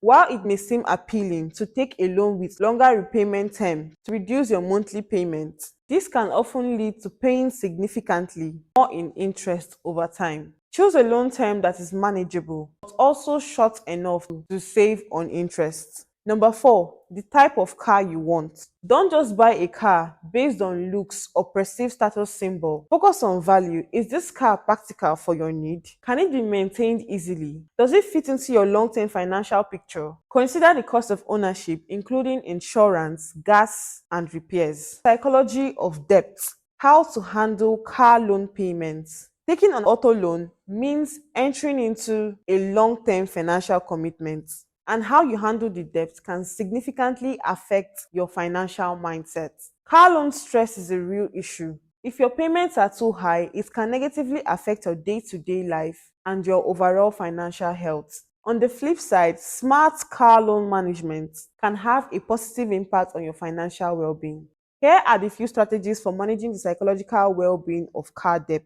While it may seem appealing to take a loan with longer repayment term to reduce your monthly payment, this can often lead to paying significantly more in interest over time. Choose a loan term that is manageable but also short enough to save on interest. Number four, the type of car you want. Don't just buy a car based on looks or perceived status symbol. Focus on value. Is this car practical for your need? Can it be maintained easily? Does it fit into your long-term financial picture? Consider the cost of ownership, including insurance, gas, and repairs. Psychology of debt. How to handle car loan payments. Taking an auto loan means entering into a long-term financial commitment, and how you handle the debt can significantly affect your financial mindset. Car loan stress is a real issue. If your payments are too high, it can negatively affect your day to day life and your overall financial health. On the flip side, smart car loan management can have a positive impact on your financial well being. Here are the few strategies for managing the psychological well being of car debt.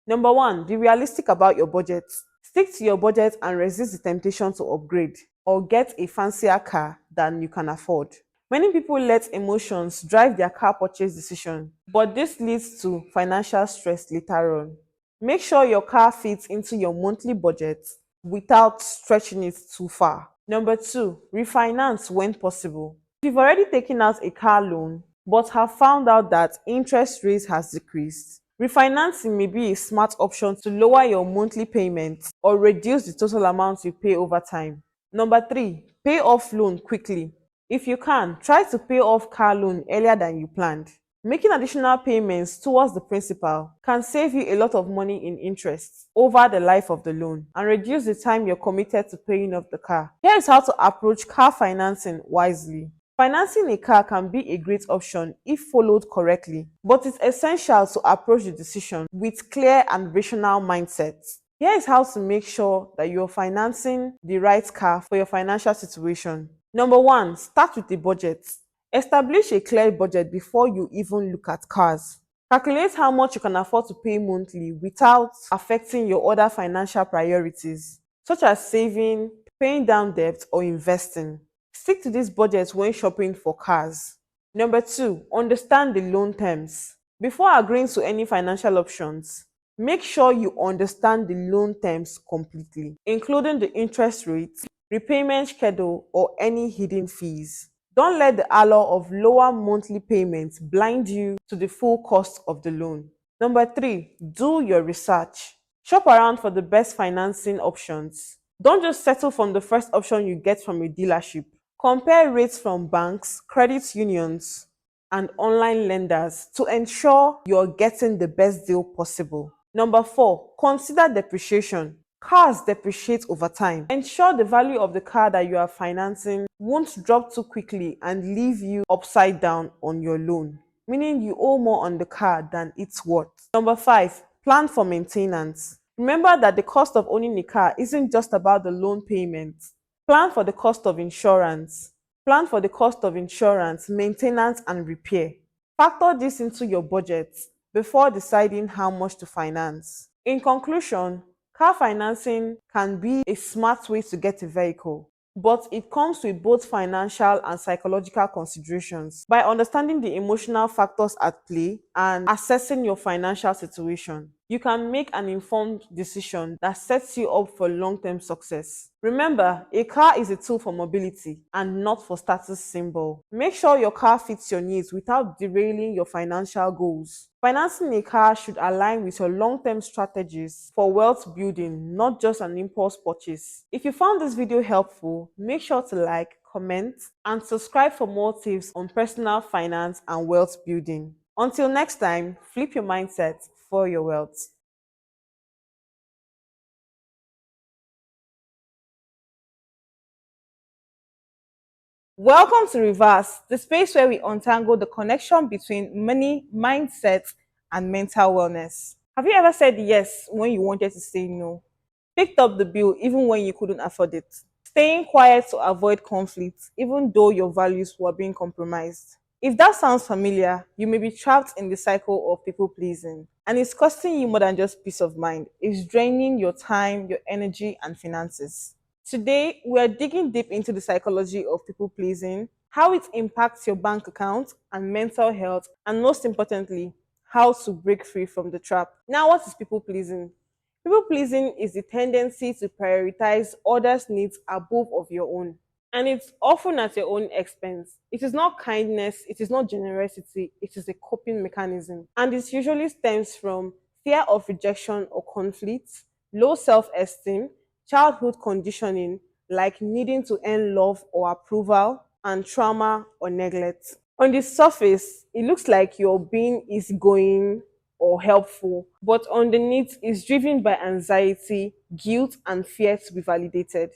Number one, be realistic about your budget. Stick to your budget and resist the temptation to upgrade or get a fancier car than you can afford. Many people let emotions drive their car purchase decision, but this leads to financial stress later on. Make sure your car fits into your monthly budget without stretching it too far. Number two, refinance when possible. If you've already taken out a car loan, but have found out that interest rates has decreased. Refinancing may be a smart option to lower your monthly payments or reduce the total amount you pay over time. Number 3, pay off loan quickly. If you can, try to pay off car loan earlier than you planned. Making additional payments towards the principal can save you a lot of money in interest over the life of the loan and reduce the time you're committed to paying off the car. Here is how to approach car financing wisely. Financing a car can be a great option if followed correctly, but it's essential to approach the decision with clear and rational mindsets. Here is how to make sure that you're financing the right car for your financial situation. Number 1, start with a budget. Establish a clear budget before you even look at cars. Calculate how much you can afford to pay monthly without affecting your other financial priorities, such as saving, paying down debt, or investing. Stick to this budget when shopping for cars. Number 2, understand the loan terms. Before agreeing to any financial options, make sure you understand the loan terms completely, including the interest rate, repayment schedule, or any hidden fees. Don't let the allure of lower monthly payments blind you to the full cost of the loan. Number 3, do your research. Shop around for the best financing options. Don't just settle from the first option you get from a dealership. Compare rates from banks, credit unions, and online lenders to ensure you're getting the best deal possible. Number 4, consider depreciation. Cars depreciate over time. Ensure the value of the car that you are financing won't drop too quickly and leave you upside down on your loan, meaning you owe more on the car than it's worth. Number 5, plan for maintenance. Remember that the cost of owning a car isn't just about the loan payment. Plan for the cost of insurance. Plan for the cost of insurance, maintenance, and repair. Factor this into your budget before deciding how much to finance. In conclusion, car financing can be a smart way to get a vehicle, but it comes with both financial and psychological considerations. By understanding the emotional factors at play and assessing your financial situation, you can make an informed decision that sets you up for long-term success. Remember, a car is a tool for mobility and not for status symbol. Make sure your car fits your needs without derailing your financial goals. Financing a car should align with your long-term strategies for wealth building, not just an impulse purchase. If you found this video helpful, make sure to like, comment, and subscribe for more tips on personal finance and wealth building. Until next time, flip your mindset for your wealth. Welcome to Reverse, the space where we untangle the connection between money, mindset, and mental wellness. Have you ever said yes when you wanted to say no? Picked up the bill even when you couldn't afford it? Staying quiet to avoid conflict even though your values were being compromised? If that sounds familiar, you may be trapped in the cycle of people pleasing. And it's costing you more than just peace of mind. It's draining your time, your energy, and finances. Today, we are digging deep into the psychology of people pleasing, how it impacts your bank account and mental health, and most importantly, how to break free from the trap. Now, what is people pleasing? People pleasing is the tendency to prioritize others' needs above of your own. And it's often at your own expense. It is not kindness, it is not generosity, it is a coping mechanism. And it usually stems from fear of rejection or conflict, low self esteem, childhood conditioning like needing to earn love or approval, and trauma or neglect. On the surface, it looks like your being is going or helpful, but underneath is driven by anxiety, guilt, and fear to be validated.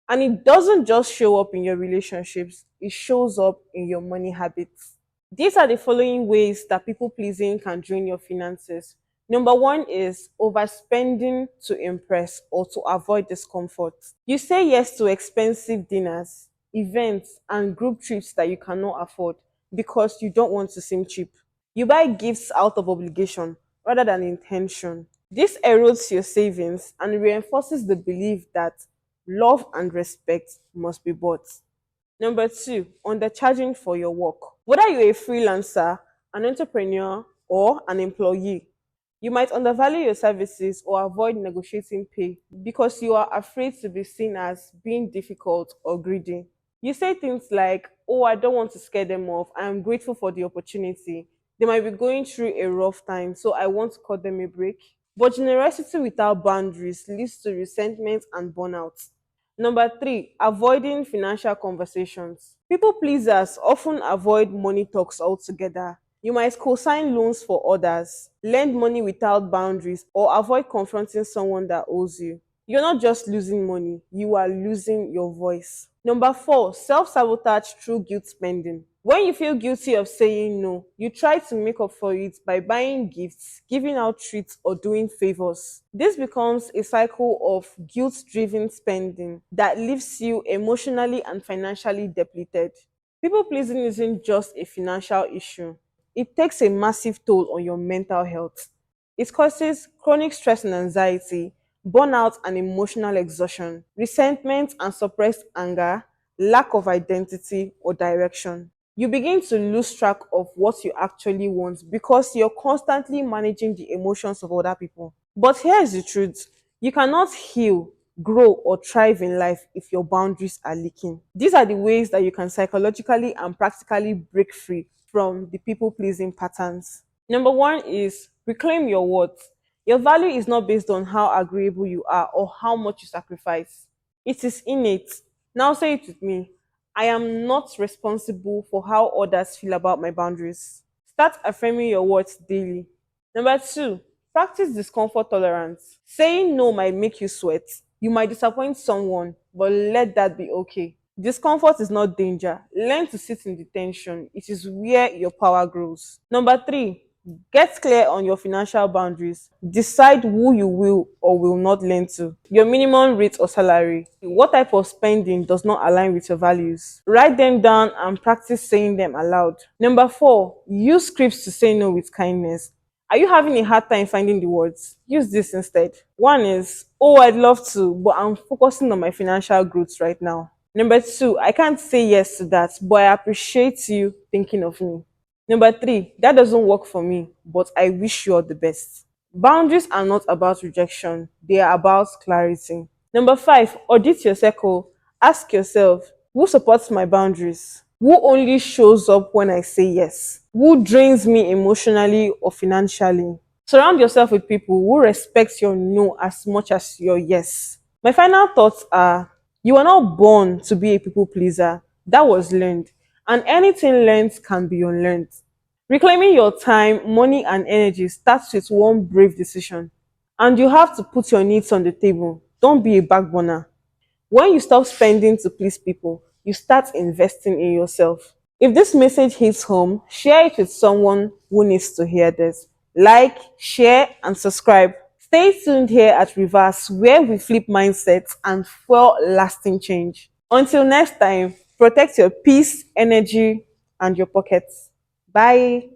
And it doesn't just show up in your relationships, it shows up in your money habits. These are the following ways that people pleasing can drain your finances. Number 1 is overspending to impress or to avoid discomfort. You say yes to expensive dinners, events, and group trips that you cannot afford because you don't want to seem cheap. You buy gifts out of obligation rather than intention. This erodes your savings and reinforces the belief that love and respect must be bought. Number 2, undercharging for your work. Whether you're a freelancer, an entrepreneur, or an employee, you might undervalue your services or avoid negotiating pay because you are afraid to be seen as being difficult or greedy. You say things like, oh, I don't want to scare them off. I am grateful for the opportunity. They might be going through a rough time, so I want to cut them a break. But generosity without boundaries leads to resentment and burnout. Number three, avoiding financial conversations. People pleasers often avoid money talks altogether. You might co-sign loans for others, lend money without boundaries, or avoid confronting someone that owes you. You're not just losing money, you are losing your voice. Number four, self sabotage through guilt spending. When you feel guilty of saying no, you try to make up for it by buying gifts, giving out treats, or doing favors. This becomes a cycle of guilt driven spending that leaves you emotionally and financially depleted. People pleasing isn't just a financial issue, it takes a massive toll on your mental health. It causes chronic stress and anxiety, burnout and emotional exhaustion, resentment and suppressed anger, lack of identity or direction. You begin to lose track of what you actually want because you're constantly managing the emotions of other people. But here's the truth: you cannot heal, grow, or thrive in life if your boundaries are leaking. These are the ways that you can psychologically and practically break free from the people pleasing patterns. Number one is reclaim your worth. Your value is not based on how agreeable you are or how much you sacrifice. It is innate. Now say it with me. I am not responsible for how others feel about my boundaries. Start affirming your worth daily. Number two, practice discomfort tolerance. Saying no might make you sweat. You might disappoint someone, but let that be okay. Discomfort is not danger. Learn to sit in the tension. It is where your power grows. Number three, get clear on your financial boundaries. Decide who you will or will not lend to. Your minimum rate or salary. What type of spending does not align with your values? Write them down and practice saying them aloud. Number four, use scripts to say no with kindness. Are you having a hard time finding the words? Use this instead. One is, oh, I'd love to, but I'm focusing on my financial growth right now. Number two, I can't say yes to that, but I appreciate you thinking of me. Number three, that doesn't work for me, but I wish you all the best. Boundaries are not about rejection, they are about clarity. Number five, audit your circle. Ask yourself, who supports my boundaries? Who only shows up when I say yes? Who drains me emotionally or financially? Surround yourself with people who respect your no as much as your yes. My final thoughts are: you are not born to be a people pleaser. That was learned. And anything learned can be unlearned. Reclaiming your time, money, and energy starts with one brave decision. And you have to put your needs on the table. Don't be a backburner. When you stop spending to please people, you start investing in yourself. If this message hits home, share it with someone who needs to hear this. Like, share, and subscribe. Stay tuned here at Reverse, where we flip mindsets and fuel lasting change. Until next time, protect your peace, energy, and your pockets. Bye.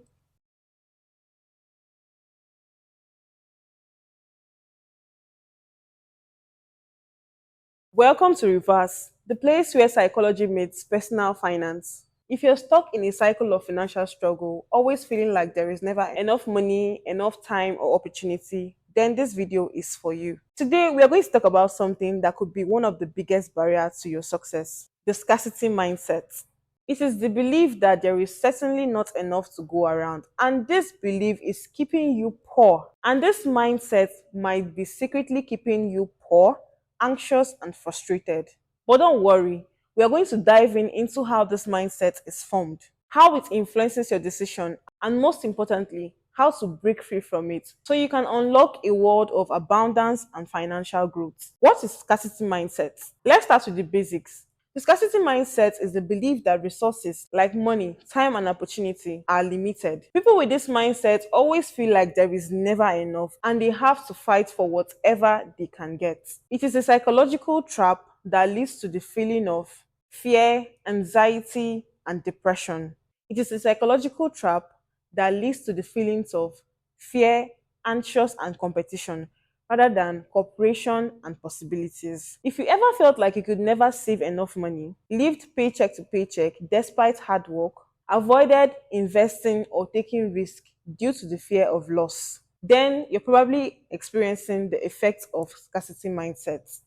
Welcome to Reverse, the place where psychology meets personal finance. If you're stuck in a cycle of financial struggle, always feeling like there is never enough money, enough time, or opportunity, then this video is for you. Today, we are going to talk about something that could be one of the biggest barriers to your success: the scarcity mindset. It is the belief that there is certainly not enough to go around, and this belief is keeping you poor. And this mindset might be secretly keeping you poor, anxious, and frustrated. But don't worry, we are going to dive into how this mindset is formed, how it influences your decision, and most importantly, how to break free from it so you can unlock a world of abundance and financial growth. What is scarcity mindset? Let's start with the basics. The scarcity mindset is the belief that resources like money, time, and opportunity are limited. People with this mindset always feel like there is never enough and they have to fight for whatever they can get. It is a psychological trap that leads to the feeling of fear, anxiety, and depression. It is a psychological trap that leads to the feelings of fear, anxious, and competition rather than cooperation and possibilities. If you ever felt like you could never save enough money, lived paycheck to paycheck despite hard work, avoided investing or taking risk due to the fear of loss, then you're probably experiencing the effects of scarcity mindset.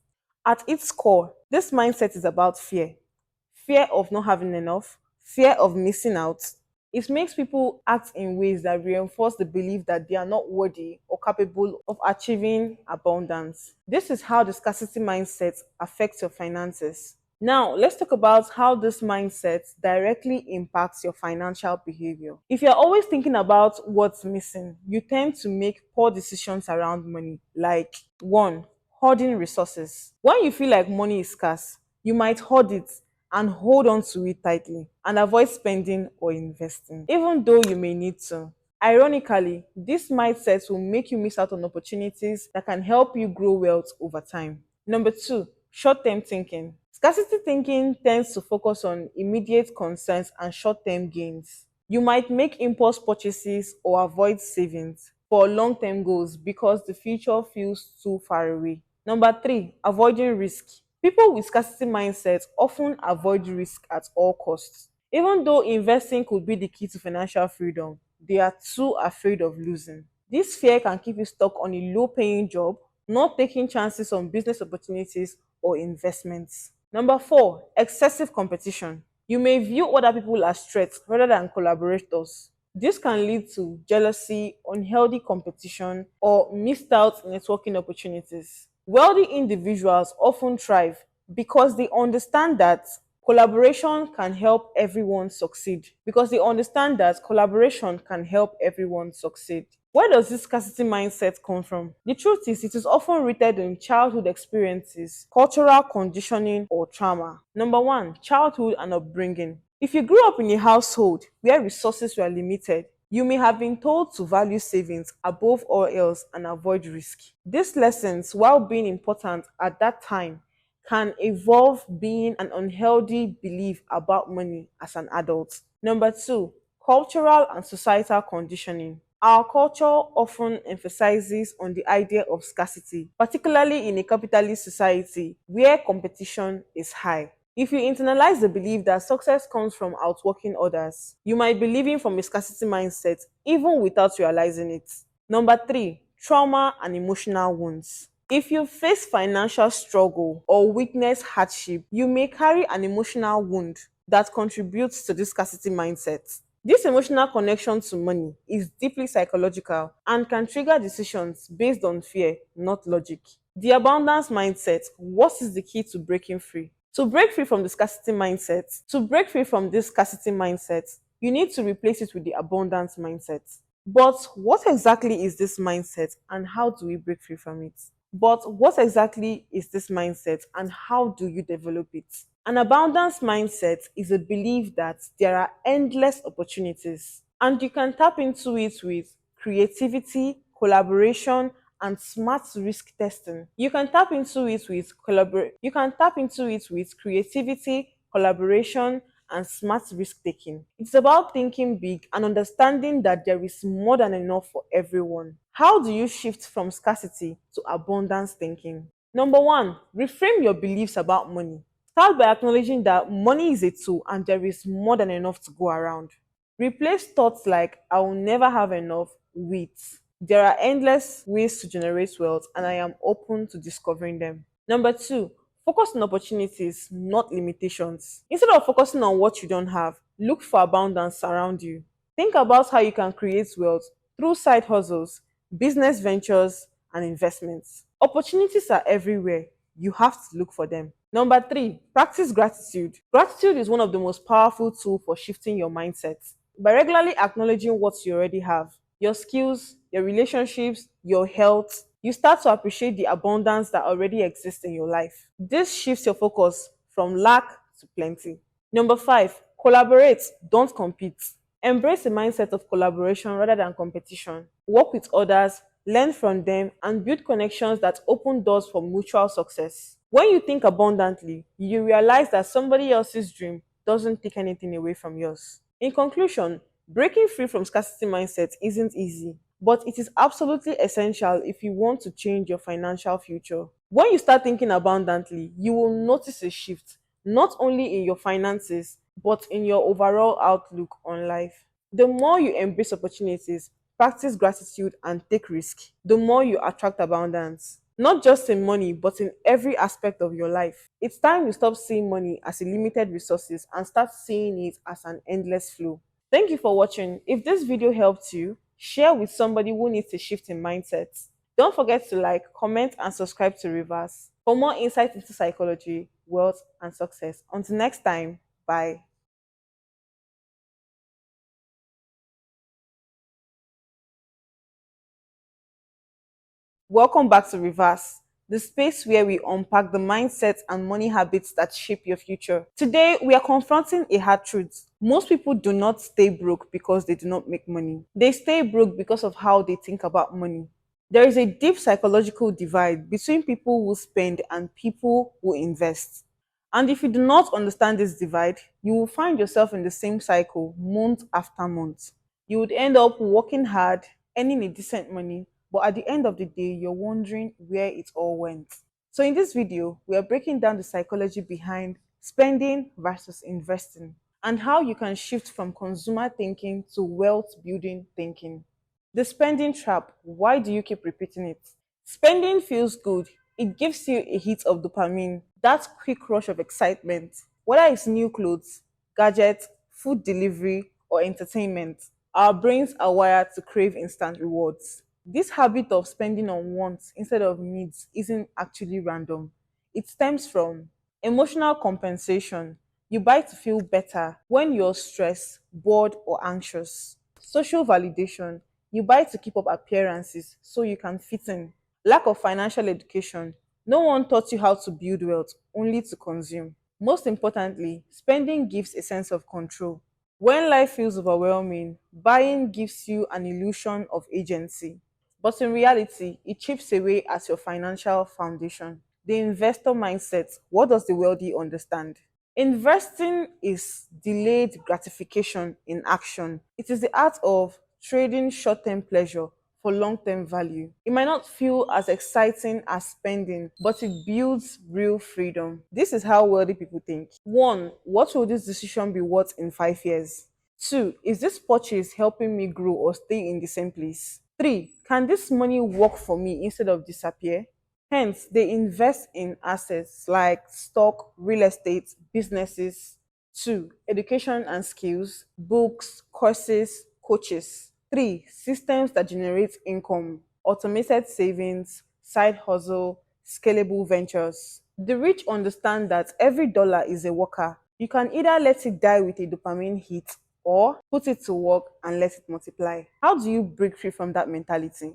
At its core, this mindset is about fear: fear of not having enough, Fear of missing out. It makes people act in ways that reinforce the belief that they are not worthy or capable of achieving abundance. This is how the scarcity mindset affects your finances. Now, let's talk about how this mindset directly impacts your financial behavior. If you're always thinking about what's missing, you tend to make poor decisions around money. Like, one, hoarding resources. When you feel like money is scarce, you might hoard it and hold on to it tightly and avoid spending or investing, even though you may need to. Ironically, this mindset will make you miss out on opportunities that can help you grow wealth over time. Number two, short term thinking. Scarcity thinking tends to focus on immediate concerns and short term gains. You might make impulse purchases or avoid savings for long term goals because the future feels too far away. Number three, avoiding risk. People with scarcity mindsets often avoid risk at all costs. Even though investing could be the key to financial freedom, they are too afraid of losing. This fear can keep you stuck on a low paying job, not taking chances on business opportunities or investments. Number four, excessive competition. You may view other people as threats rather than collaborators. This can lead to jealousy, unhealthy competition, or missed out networking opportunities. Wealthy individuals often thrive because they understand that collaboration can help everyone succeed. Because they understand that collaboration can help everyone succeed. Where does this scarcity mindset come from? The truth is, it is often rooted in childhood experiences, cultural conditioning, or trauma. Number one, childhood and upbringing. If you grew up in a household where resources were limited, you may have been told to value savings above all else and avoid risk. These lessons, while being important at that time, can evolve being an unhealthy belief about money as an adult. Number two, cultural and societal conditioning. Our culture often emphasizes on the idea of scarcity, particularly in a capitalist society where competition is high. If you internalize the belief that success comes from outworking others, you might be living from a scarcity mindset even without realizing it. Number three, trauma and emotional wounds. If you face financial struggle or witness hardship, you may carry an emotional wound that contributes to this scarcity mindset. This emotional connection to money is deeply psychological and can trigger decisions based on fear, not logic. The abundance mindset. What is the key to breaking free? To break free from the scarcity mindset, you need to replace it with the abundance mindset. But what exactly is this mindset and how do we break free from it? But what exactly is this mindset and how do you develop it? An abundance mindset is a belief that there are endless opportunities and you can tap into it with creativity, collaboration, and smart risk testing. You can tap into it with creativity, collaboration, and smart risk taking. It's about thinking big and understanding that there is more than enough for everyone. How do you shift from scarcity to abundance thinking? Number one, reframe your beliefs about money. Start by acknowledging that money is a tool and there is more than enough to go around. Replace thoughts like I will never have enough with there are endless ways to generate wealth and I am open to discovering them. Number two, focus on opportunities, not limitations. Instead of focusing on what you don't have, look for abundance around you. Think about how you can create wealth through side hustles, business ventures, and investments. Opportunities are everywhere. You have to look for them. Number three, practice gratitude. Gratitude is one of the most powerful tools for shifting your mindset. By regularly acknowledging what you already have, your skills, your relationships, your health, you start to appreciate the abundance that already exists in your life. This shifts your focus from lack to plenty. Number five, collaborate, don't compete. Embrace a mindset of collaboration rather than competition. Work with others, learn from them, and build connections that open doors for mutual success. When you think abundantly, you realize that somebody else's dream doesn't take anything away from yours. In conclusion, breaking free from scarcity mindset isn't easy, but it is absolutely essential if you want to change your financial future. When you start thinking abundantly, you will notice a shift, not only in your finances, but in your overall outlook on life. The more you embrace opportunities, practice gratitude, and take risk, the more you attract abundance. not just in money, but in every aspect of your life. It's time you stop seeing money as a limited resources and start seeing it as an endless flow. Thank you for watching. If this video helped you, share with somebody who needs a shift in mindset. Don't forget to like, comment, and subscribe to Reverse for more insight into psychology, wealth, and success. Until next time, bye. Welcome back to Reverse, the space where we unpack the mindsets and money habits that shape your future. Today, we are confronting a hard truth. Most people do not stay broke because they do not make money, they stay broke because of how they think about money. There is a deep psychological divide between people who spend and people who invest. And if you do not understand this divide, you will find yourself in the same cycle month after month. You would end up working hard, earning a decent money, but at the end of the day, you're wondering where it all went. So, in this video, we are breaking down the psychology behind spending versus investing and how you can shift from consumer thinking to wealth building thinking. The spending trap. Why do you keep repeating it? Spending feels good. It gives you a hit of dopamine, that quick rush of excitement. Whether it's new clothes, gadgets, food delivery, or entertainment, our brains are wired to crave instant rewards. This habit of spending on wants instead of needs isn't actually random. It stems from emotional compensation. You buy to feel better when you're stressed, bored, or anxious. Social validation. You buy to keep up appearances so you can fit in. Lack of financial education. No one taught you how to build wealth, only to consume. Most importantly, spending gives a sense of control. When life feels overwhelming, buying gives you an illusion of agency. But in reality, it chips away at your financial foundation. The investor mindset. What does the wealthy understand? Investing is delayed gratification in action. It is the art of trading short term pleasure for long term value. It might not feel as exciting as spending, but it builds real freedom. This is how wealthy people think. One, what will this decision be worth in 5 years? Two, is this purchase helping me grow or stay in the same place? Three, can this money work for me instead of disappear? Hence, they invest in assets like stock, real estate, businesses. Two, education and skills, books, courses, coaches. Three, systems that generate income, automated savings, side hustle, scalable ventures. The rich understand that every dollar is a worker. You can either let it die with a dopamine hit or put it to work and let it multiply. How do you break free from that mentality?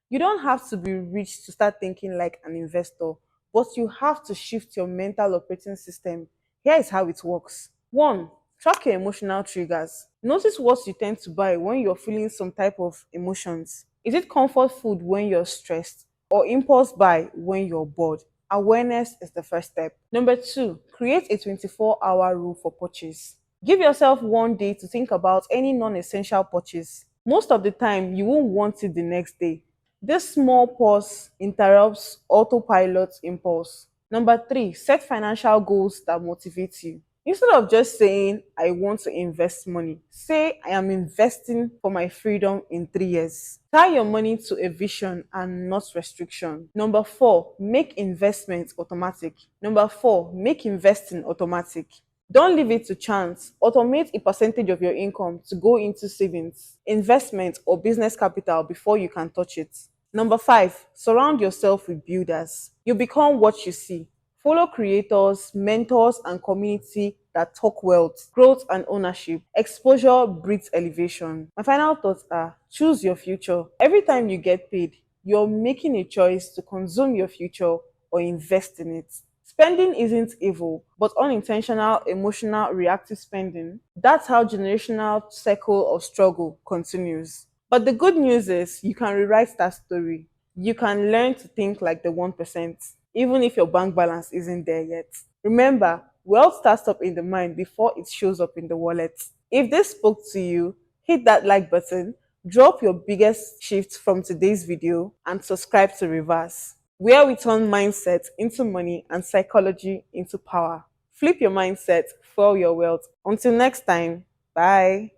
You don't have to be rich to start thinking like an investor, but you have to shift your mental operating system. Here is how it works. One, track your emotional triggers. Notice what you tend to buy when you're feeling some type of emotions. Is it comfort food when you're stressed or impulse buy when you're bored? Awareness is the first step. Number two, create a 24-hour rule for purchase. Give yourself one day to think about any non essential purchase. Most of the time, you won't want it the next day. This small pause interrupts autopilot impulse. Number three, set financial goals that motivate you. Instead of just saying, I want to invest money, say, I am investing for my freedom in 3 years. Tie your money to a vision and not restriction. Number four, make investments automatic. Number four, make investing automatic. Don't leave it to chance. Automate a percentage of your income to go into savings, investment, or business capital before you can touch it. Number five, surround yourself with builders. You become what you see. Follow creators, mentors, and community that talk wealth, growth, and ownership. Exposure breeds elevation. My final thoughts are choose your future. Every time you get paid, you're making a choice to consume your future or invest in it. Spending isn't evil, but unintentional, emotional, reactive spending, that's how generational cycle of struggle continues. But the good news is you can rewrite that story. You can learn to think like the 1%, even if your bank balance isn't there yet. Remember, wealth starts up in the mind before it shows up in the wallet. If this spoke to you, hit that like button, drop your biggest shift from today's video, and subscribe to Reverse, where we turn mindset into money and psychology into power. Flip your mindset for your wealth. Until next time, bye.